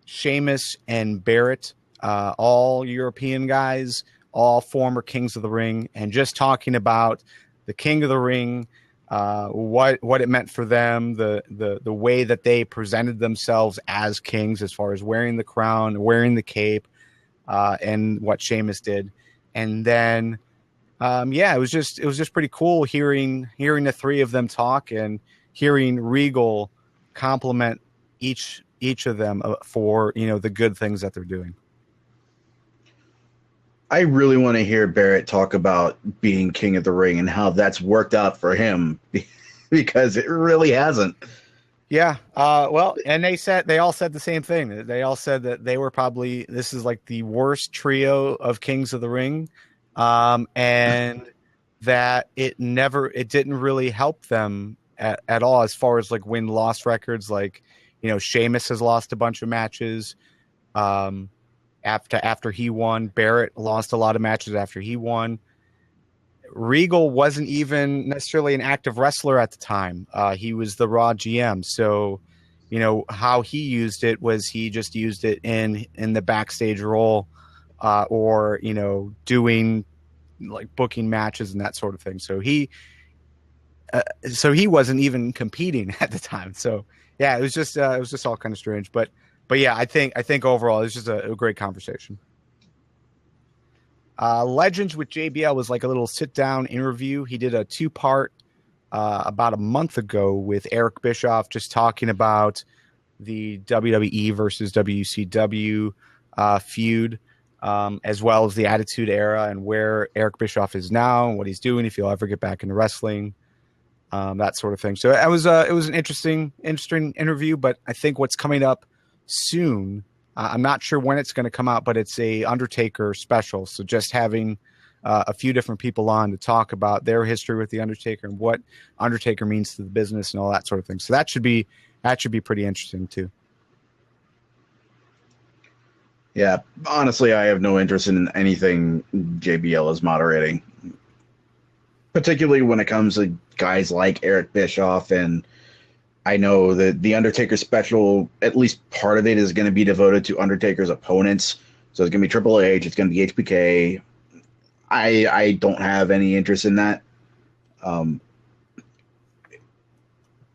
Sheamus, and Barrett, all European guys, all former Kings of the Ring, and just talking about the King of the Ring, what it meant for them, the way that they presented themselves as kings, as far as wearing the crown, wearing the cape, and what Sheamus did. And then it was just pretty cool hearing the three of them talk and hearing Regal compliment each of them for the good things that they're doing. I really want to hear Barrett talk about being King of the Ring and how that's worked out for him, because it really hasn't. Yeah. Well, and they all said the same thing. They all said that they were this is like the worst trio of Kings of the Ring, and that it didn't really help them at all as far as like win-loss records. Like, Sheamus has lost a bunch of matches. After he won, Barrett lost a lot of matches after he won. Regal wasn't even necessarily an active wrestler at the time. He was the Raw GM. So, how he used it was he just used it in the backstage role, or, doing like booking matches and that sort of thing. So he wasn't even competing at the time. So yeah, it was just all kind of strange, but yeah, I think overall it's just a great conversation. Legends with JBL was like a little sit-down interview. He did a 2-part about a month ago with Eric Bischoff, just talking about the WWE versus WCW feud, as well as the Attitude Era and where Eric Bischoff is now and what he's doing, if he'll ever get back into wrestling, that sort of thing. So it was an interesting interview, but I think what's coming up soon, I'm not sure when it's going to come out, but it's a Undertaker special. So just having a few different people on to talk about their history with the Undertaker and what Undertaker means to the business and all that sort of thing. So that should be pretty interesting too. Yeah, honestly, I have no interest in anything JBL is moderating, particularly when it comes to guys like Eric Bischoff. And I know that the Undertaker special, at least part of it, is going to be devoted to Undertaker's opponents. So it's going to be Triple H, it's going to be HBK. I don't have any interest in that.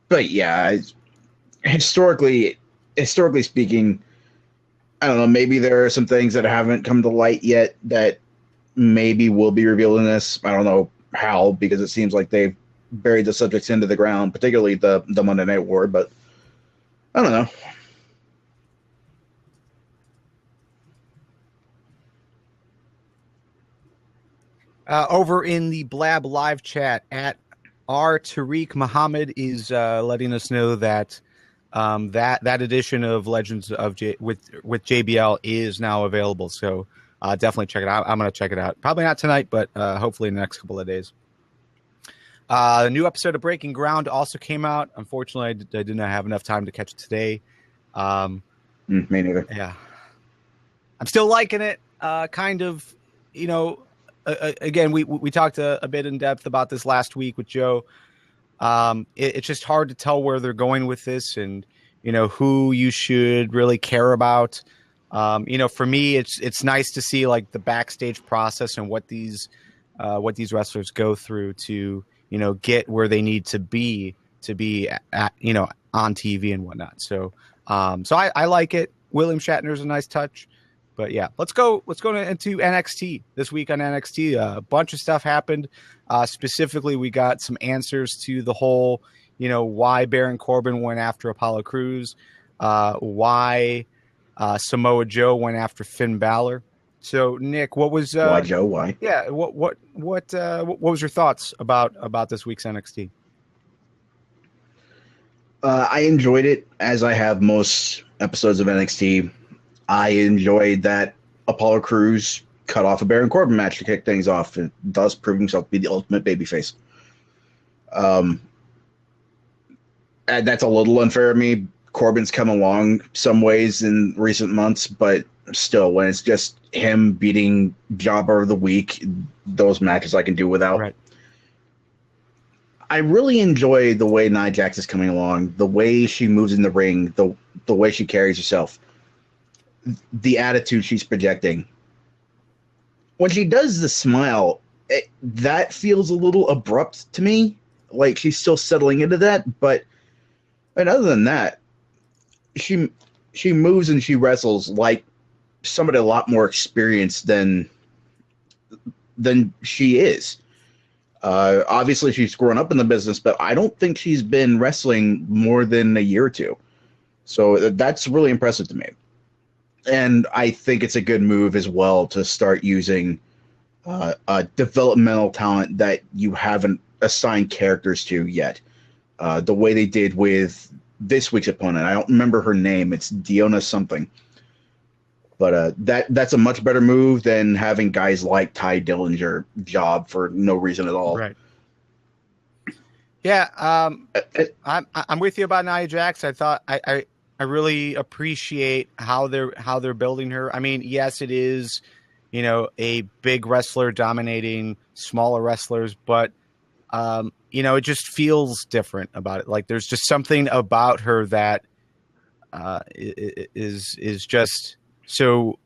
But yeah, historically speaking, I don't know, maybe there are some things that haven't come to light yet that maybe will be revealed in this. I don't know how, because it seems like they've buried the subjects into the ground, particularly the Monday Night War, but I don't know. Over in the Blab live chat, at R Tariq Muhammad is letting us know that that edition of Legends with JBL is now available. So definitely check it out. I'm going to check it out. Probably not tonight, but hopefully in the next couple of days. The new episode of Breaking Ground also came out. Unfortunately, I did not have enough time to catch it today. Me neither. Yeah. I'm still liking it. Kind of, again, we talked a bit in depth about this last week with Joe. It's just hard to tell where they're going with this and, who you should really care about. For me, it's nice to see like the backstage process and what these wrestlers go through to, get where they need to be at, on TV and whatnot. So I like it. William Shatner's a nice touch. But yeah, let's go into NXT this week on NXT. A bunch of stuff happened. Specifically, we got some answers to the whole, why Baron Corbin went after Apollo Crews, why Samoa Joe went after Finn Balor. So, Nick, what was why Joe? Why? Yeah, what was your thoughts about this week's NXT? I enjoyed it, as I have most episodes of NXT. I enjoyed that Apollo Crews cut off a Baron Corbin match to kick things off, and thus proving himself to be the ultimate babyface. And that's a little unfair of me. Corbin's come along some ways in recent months, but still, when it's just him beating Jobber of the Week, those matches I can do without. Right. I really enjoy the way Nia Jax is coming along, the way she moves in the ring, the way she carries herself, the attitude she's projecting. When she does the smile, that feels a little abrupt to me. Like she's still settling into that, but other than that, she moves and she wrestles like somebody a lot more experienced than she is. Obviously, she's grown up in the business, but I don't think she's been wrestling more than a year or two. So that's really impressive to me. And I think it's a good move as well to start using developmental talent that you haven't assigned characters to yet. The way they did with this week's opponent. I don't remember her name. It's Diona something. But that's a much better move than having guys like Ty Dillinger job for no reason at all. Right. Yeah, I'm with you about Nia Jax. I thought I really appreciate how they're building her. I mean, yes, it is, a big wrestler dominating smaller wrestlers, but it just feels different about it. Like there's just something about her that is just so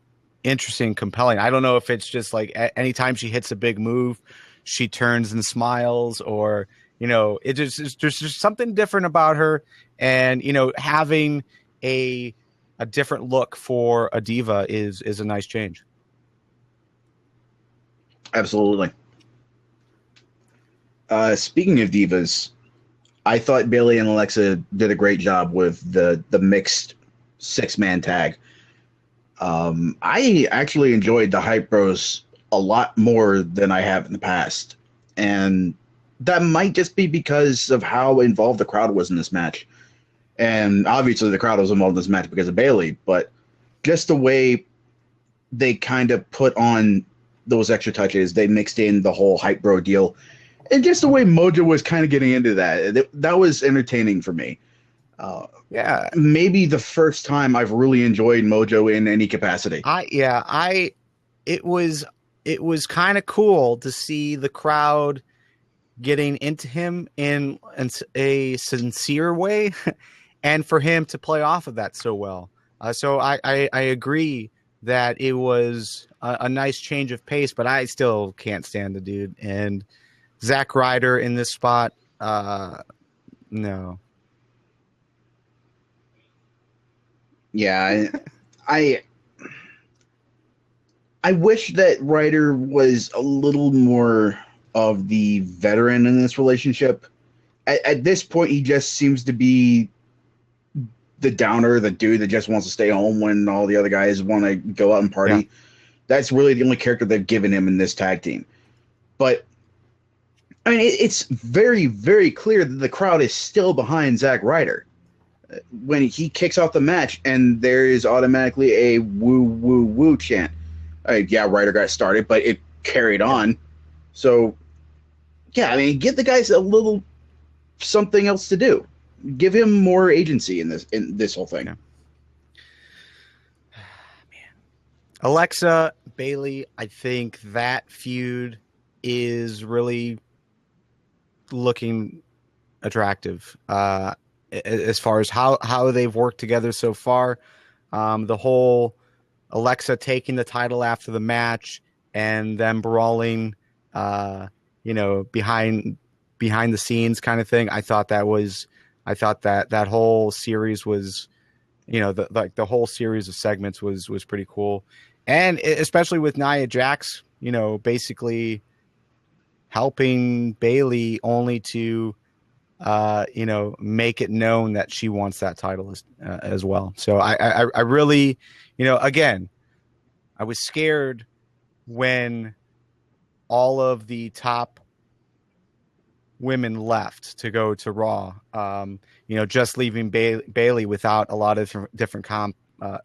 interesting, compelling. I don't know if it's just like anytime she hits a big move, she turns and smiles, or there's just something different about her, and having a different look for a diva is a nice change. Absolutely. Speaking of divas, I thought Bayley and Alexa did a great job with the mixed 6-man tag. I actually enjoyed the Hype Bros a lot more than I have in the past. And that might just be because of how involved the crowd was in this match. And obviously the crowd was involved in this match because of Bayley, but just the way they kind of put on those extra touches, they mixed in the whole Hype Bro deal, and just the way Mojo was kind of getting into that was entertaining for me. Yeah, maybe the first time I've really enjoyed Mojo in any capacity. It was kind of cool to see the crowd getting into him in a sincere way, and for him to play off of that so well. So I agree that it was a nice change of pace, but I still can't stand the dude. And Zack Ryder in this spot, no. Yeah, I wish that Ryder was a little more of the veteran in this relationship. At this point, he just seems to be the downer, the dude that just wants to stay home when all the other guys want to go out and party. Yeah. That's really the only character they've given him in this tag team. But, I mean, it's very, very clear that the crowd is still behind Zack Ryder. When he kicks off the match and there is automatically a woo, woo, woo chant. Yeah, Ryder got started, but it carried on. So, yeah, I mean, give the guys a little something else to do. Give him more agency in this whole thing. Yeah. Man. Alexa, Bayley, I think that feud is really looking attractive. As far as how they've worked together so far, the whole Alexa taking the title after the match and them brawling, behind the scenes kind of thing. I thought that whole series was, the whole series of segments was pretty cool, and especially with Nia Jax, basically helping Bayley only to make it known that she wants that title as well. So I really, again, I was scared when all of the top women left to go to Raw, just leaving Bayley without a lot of different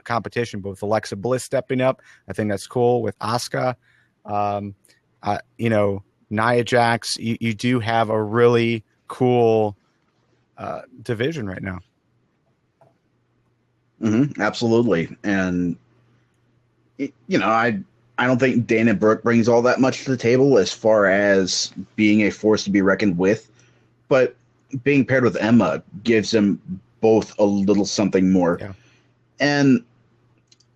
competition, but with Alexa Bliss stepping up, I think that's cool. With Asuka, Nia Jax, you do have a really cool division right now. Mm-hmm, absolutely. And I don't think Dana Brooke brings all that much to the table as far as being a force to be reckoned with, but being paired with Emma gives them both a little something more. Yeah. And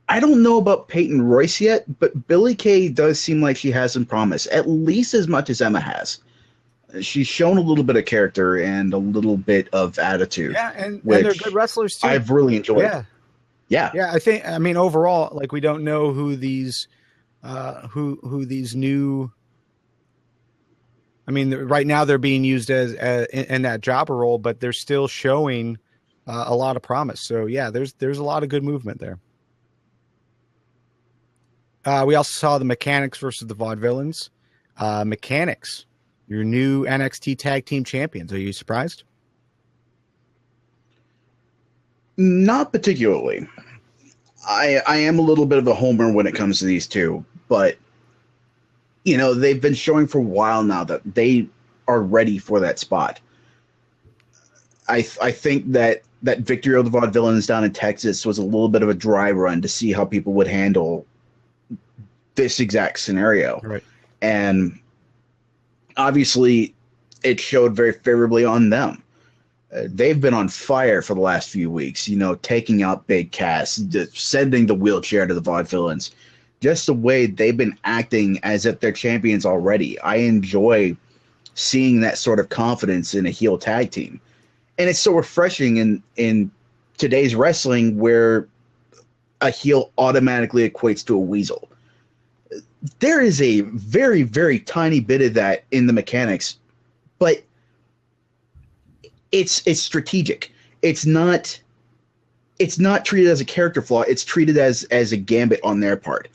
I don't know about Peyton Royce yet, but Billie Kay does seem like she has some promise, at least as much as Emma has. She's shown a little bit of character and a little bit of attitude. Yeah, and they're good wrestlers too. I've really enjoyed. Yeah. I mean, overall, like, we don't know who these who these new I mean, right now they're being used as in that jobber role, but they're still showing a lot of promise. So yeah, there's a lot of good movement there. We also saw the Mechanics versus the Vaudevillains. Mechanics, your new NXT Tag Team Champions. Are you surprised? Not particularly. I am a little bit of a homer when it comes to these two, but they've been showing for a while now that they are ready for that spot. I think that victory of the Vaudevillains down in Texas was a little bit of a dry run to see how people would handle this exact scenario. Right. And obviously it showed very favorably on them. They've been on fire for the last few weeks, taking out Big Cass, sending the wheelchair to the Vaudevillains. Just the way they've been acting as if they're champions already. I enjoy seeing that sort of confidence in a heel tag team. And it's so refreshing in today's wrestling where a heel automatically equates to a weasel. There is a very, very tiny bit of that in the Mechanics, but it's strategic. It's not treated as a character flaw. It's treated as a gambit on their part.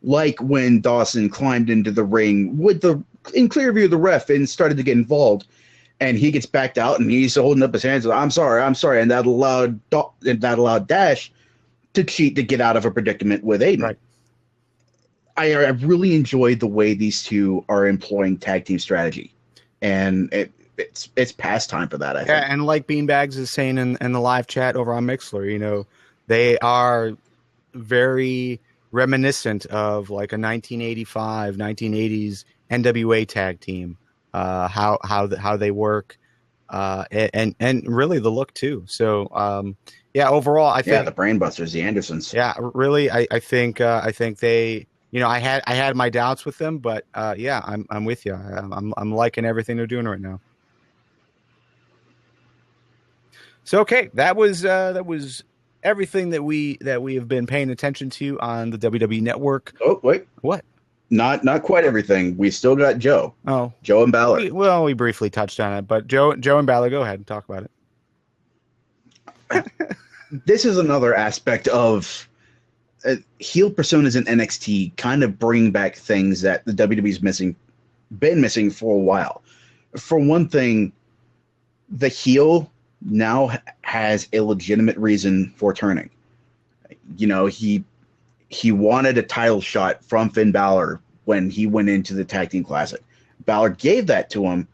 Like when Dawson climbed into the ring in clear view of the ref and started to get involved, and he gets backed out and he's holding up his hands. I'm sorry, and that allowed Dash to cheat to get out of a predicament with Aiden. Right. I really enjoyed the way these two are employing tag team strategy, and it's past time for that. I think. Yeah, and like Beanbags is saying in the live chat over on Mixler, they are very reminiscent of like a 1985, 1980s NWA tag team. How they work, and really the look too. So overall, I think the Brainbusters, the Andersons. Yeah, really, I think they. I had my doubts with them, but I'm with you. I'm liking everything they're doing right now. So okay, that was everything that we have been paying attention to on the WWE Network. Oh wait, what? Not quite everything. We still got Joe. Oh, Joe and Balor. We briefly touched on it, but Joe and Balor, go ahead and talk about it. This is another aspect of heel personas in NXT, kind of bring back things that the WWE's been missing for a while. For one thing, the heel now has a legitimate reason for turning. He wanted a title shot from Finn Balor when he went into the Tag Team Classic. Balor gave that to him,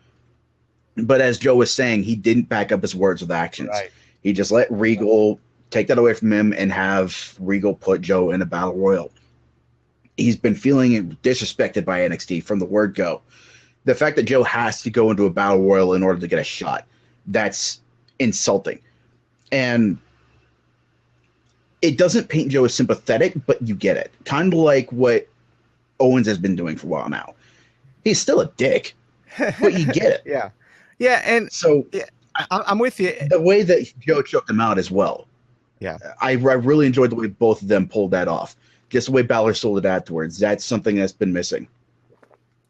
but as Joe was saying, he didn't back up his words with actions. Right. He just let Regal take that away from him and have Regal put Joe in a battle royal. He's been feeling disrespected by NXT from the word go. The fact that Joe has to go into a battle royal in order to get a shot, that's insulting. And it doesn't paint Joe as sympathetic, but you get it. Kind of like what Owens has been doing for a while now. He's still a dick, but you get it. Yeah. Yeah, and so I'm with you. The way that Joe choked him out as well. Yeah. I really enjoyed the way both of them pulled that off. Just the way Balor sold it afterwards. That's something that's been missing.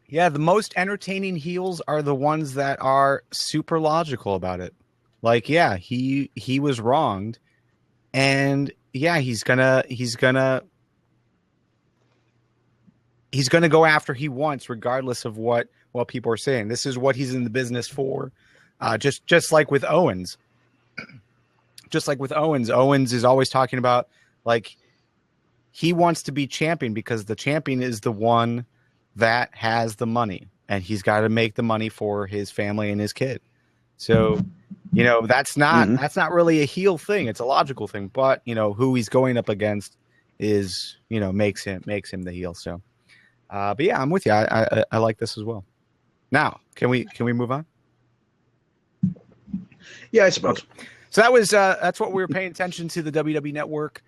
Yeah, the most entertaining heels are the ones that are super logical about it. Like, yeah, he was wronged, and yeah, he's gonna go after he wants, regardless of what people are saying. This is what he's in the business for. Just like with Owens. Owens is always talking about, like, he wants to be champion because the champion is the one that has the money, and he's got to make the money for his family and his kid. So, that's not really a heel thing. It's a logical thing, but who he's going up against is, makes him the heel. So, but yeah, I'm with you. I like this as well. Now, can we move on? Yeah, I suppose. Okay. So that's what we were paying attention to, the WWE Network.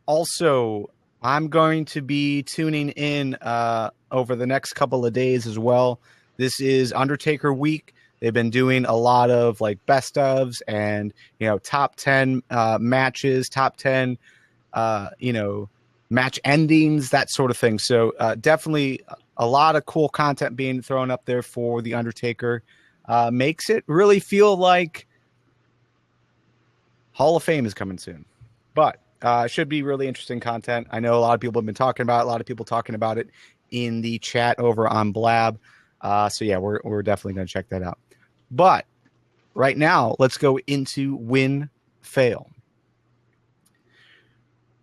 Also, I'm going to be tuning in over the next couple of days as well. This is Undertaker week. They've been doing a lot of like best ofs and top 10 matches, top 10 match endings, that sort of thing. So definitely a lot of cool content being thrown up there for the Undertaker. Makes it really feel like Hall of Fame is coming soon. But should be really interesting content. I know a lot of people have been talking about it. A lot of people talking about it in the chat over on Blab. So yeah, we're definitely going to check that out. But right now, let's go into win fail.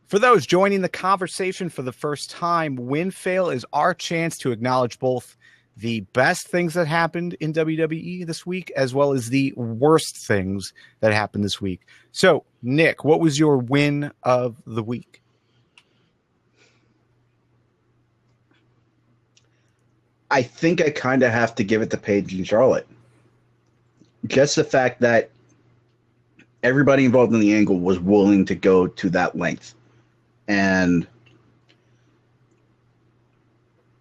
For those joining the conversation for the first time, win fail is our chance to acknowledge both the best things that happened in WWE this week, as well as the worst things that happened this week. So, Nick, what was your win of the week? I think I kind of have to give it to Paige and Charlotte. Just the fact that everybody involved in the angle was willing to go to that length. And,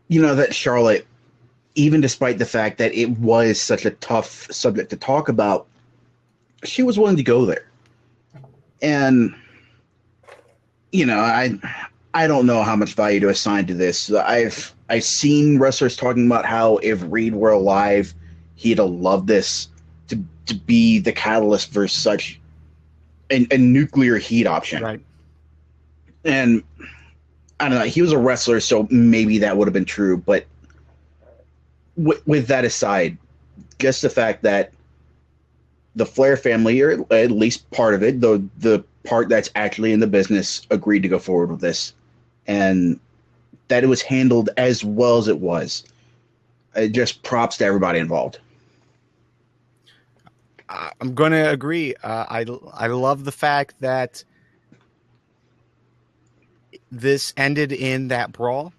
that Charlotte, even despite the fact that it was such a tough subject to talk about, she was willing to go there. And, I don't know how much value to assign to this. I've seen wrestlers talking about how if Reed were alive, he'd have loved this to be the catalyst for such a nuclear heat option. Right. And I don't know, he was a wrestler, so maybe that would have been true. But with that aside, just the fact that the Flair family, or at least part of it, the part that's actually in the business, agreed to go forward with this, and that it was handled as well as it was. Just props to everybody involved. I'm going to agree. I love the fact that this ended in that brawl,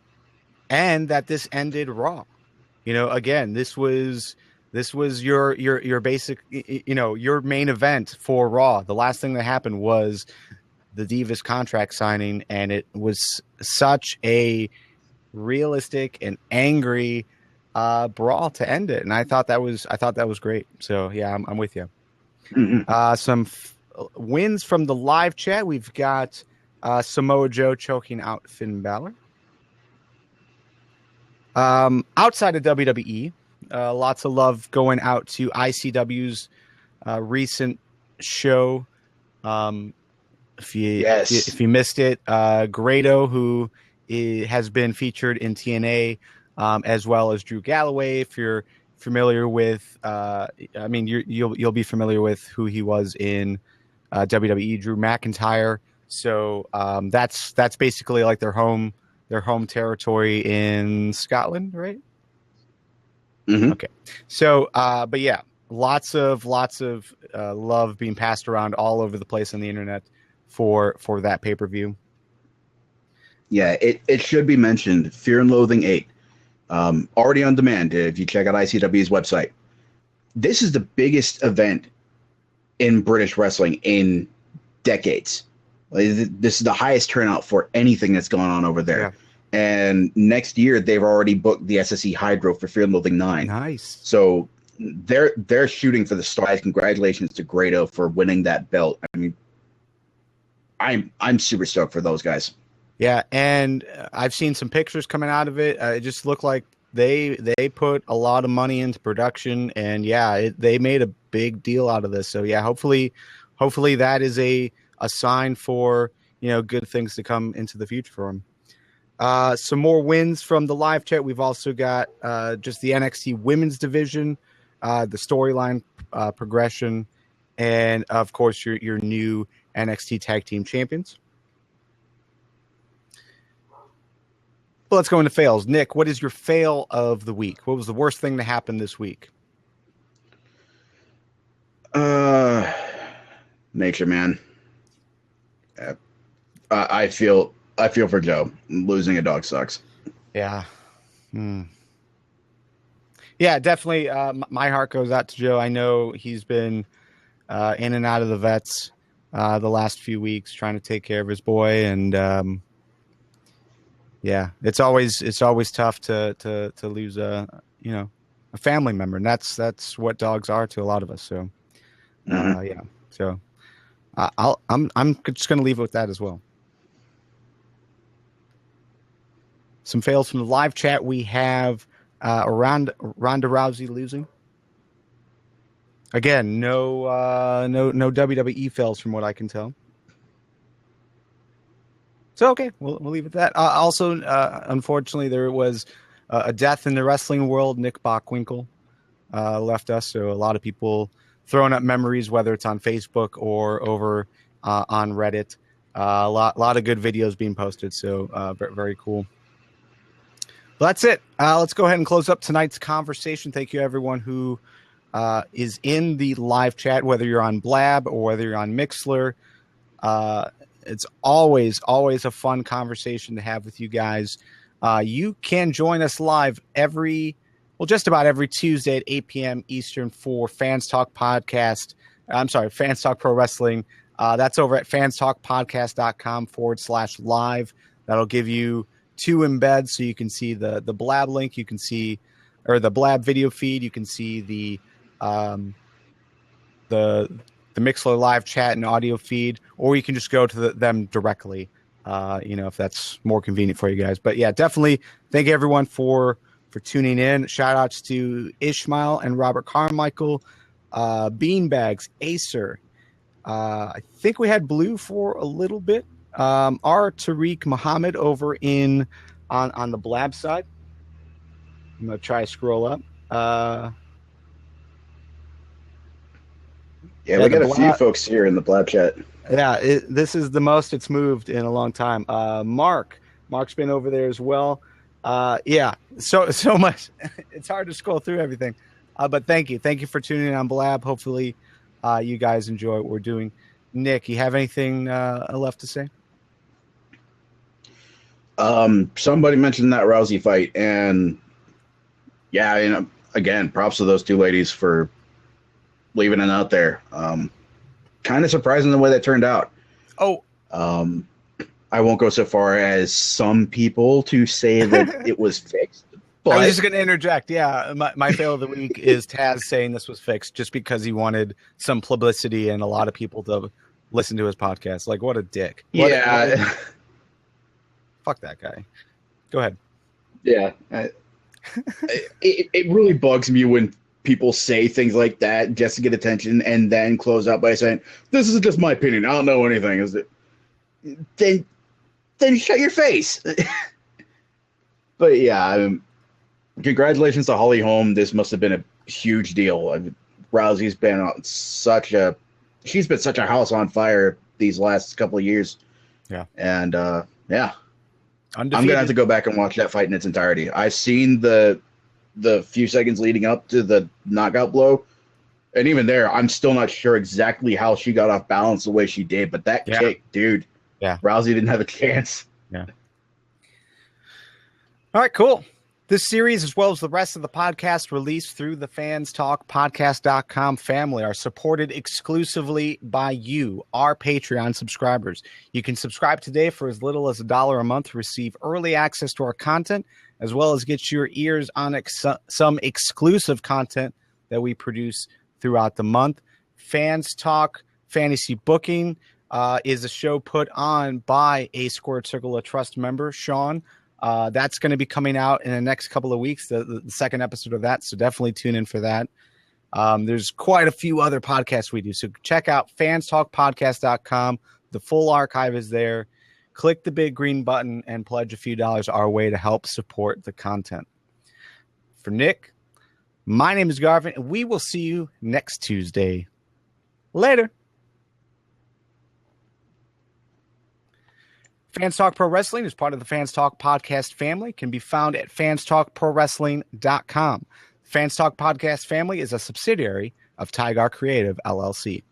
and that this ended Raw. Again, this was your basic, your main event for Raw. The last thing that happened was the Divas contract signing, and it was such a realistic and angry brawl to end it. And I thought that was great. So yeah, I'm with you. Mm-hmm. Some wins from the live chat. We've got Samoa Joe choking out Finn Balor. Outside of WWE, lots of love going out to ICW's recent show. If you missed it, Grado, who has been featured in TNA, as well as Drew Galloway. If you're familiar with, you'll be familiar with who he was in WWE, Drew McIntyre. So that's basically like their home territory in Scotland, right? Mm-hmm. Okay. So, but yeah, lots of love being passed around all over the place on the internet for that pay-per-view. Yeah, it should be mentioned. Fear and Loathing 8, already on demand. If you check out ICW's website, this is the biggest event in British wrestling in decades. This is the highest turnout for anything that's going on over there. Yeah. And next year, they've already booked the SSE Hydro for Fear and Loathing 9. Nice. So they're shooting for the stars. Congratulations to Grado for winning that belt. I mean, I'm super stoked for those guys. Yeah, and I've seen some pictures coming out of it. It just looked like they put a lot of money into production, and yeah, they made a big deal out of this. So yeah, hopefully that is a sign for good things to come into the future for them. Some more wins from the live chat. We've also got just the NXT women's division, the storyline progression, and of course your new NXT tag team champions. But let's go into fails. Nick, what is your fail of the week? What was the worst thing to happen this week? Nature Man. I feel for Joe. Losing a dog sucks. Yeah. Yeah, definitely. My heart goes out to Joe. I know he's been in and out of the vets the last few weeks trying to take care of his boy, and yeah, it's always tough to lose a family member, and that's what dogs are to a lot of us. So yeah, so I'm just gonna leave it with that as well. some fails from the live chat. We have Ronda Rousey losing. Again, no WWE fails from what I can tell. So, okay, we'll leave it at that. Also, unfortunately, there was a death in the wrestling world. Nick Bockwinkel left us, so a lot of people throwing up memories, whether it's on Facebook or over on Reddit. A lot of good videos being posted, so very cool. Well, that's it. Let's go ahead and close up tonight's conversation. Thank you, everyone who is in the live chat, whether you're on Blab or whether you're on Mixler. It's always a fun conversation to have with you guys. You can join us live just about every Tuesday at 8 p.m. Eastern for Fans Talk Podcast. Fans Talk Pro Wrestling. That's over at fanstalkpodcast.com/live. That'll give you 2 embeds so you can see the Blab link. You can see, or the Blab video feed. You can see the Mixler live chat and audio feed, or you can just go to them directly, if that's more convenient for you guys. But yeah, definitely thank you everyone for tuning in. Shout outs to Ishmael and Robert Carmichael, Beanbags, Acer. I think we had Blue for a little bit. R. Tariq Muhammad over on the Blab side. I'm going to try to scroll up. Yeah, we got a few folks here in the Blab chat. Yeah, this is the most it's moved in a long time. Mark's been over there as well. Yeah, so much. It's hard to scroll through everything. But thank you for tuning in on Blab. Hopefully, you guys enjoy what we're doing. Nick, you have anything left to say? Somebody mentioned that Rousey fight, and yeah, again, props to those 2 ladies for leaving it out there. Kind of surprising the way that turned out. Oh, I won't go so far as some people to say that it was fixed. But I was just going to interject. Yeah, my fail of the week is Taz saying this was fixed just because he wanted some publicity and a lot of people to listen to his podcast. Like, what a dick. Fuck that guy. Go ahead. Yeah. It really bugs me when people say things like that just to get attention and then close out by saying, this is just my opinion. I don't know anything. Is it? Then shut your face. But yeah, congratulations to Holly Holm. This must have been a huge deal. Rousey's been she's been such a house on fire these last couple of years. Yeah. And yeah. Undefeated. I'm going to have to go back and watch that fight in its entirety. I've seen the few seconds leading up to the knockout blow, and even there, I'm still not sure exactly how she got off balance the way she did, but that kick, dude. Yeah. Rousey didn't have a chance. Yeah. All right, cool. This series, as well as the rest of the podcast released through the fanstalkpodcast.com family, are supported exclusively by you, our Patreon subscribers. You can subscribe today for as little as $1 a month to receive early access to our content, as well as get your ears on some exclusive content that we produce throughout the month. Fans Talk Fantasy Booking is a show put on by a Squared Circle of Trust member, Sean. That's going to be coming out in the next couple of weeks, the second episode of that, so definitely tune in for that. There's quite a few other podcasts we do, so check out fanstalkpodcast.com. The full archive is there. Click the big green button and pledge a few dollars our way to help support the content. For Nick, my name is Garvin, and we will see you next Tuesday. Later. Fans Talk Pro Wrestling is part of the Fans Talk Podcast family, can be found at fanstalkprowrestling.com. Fans Talk Podcast family is a subsidiary of Tigar Creative, LLC.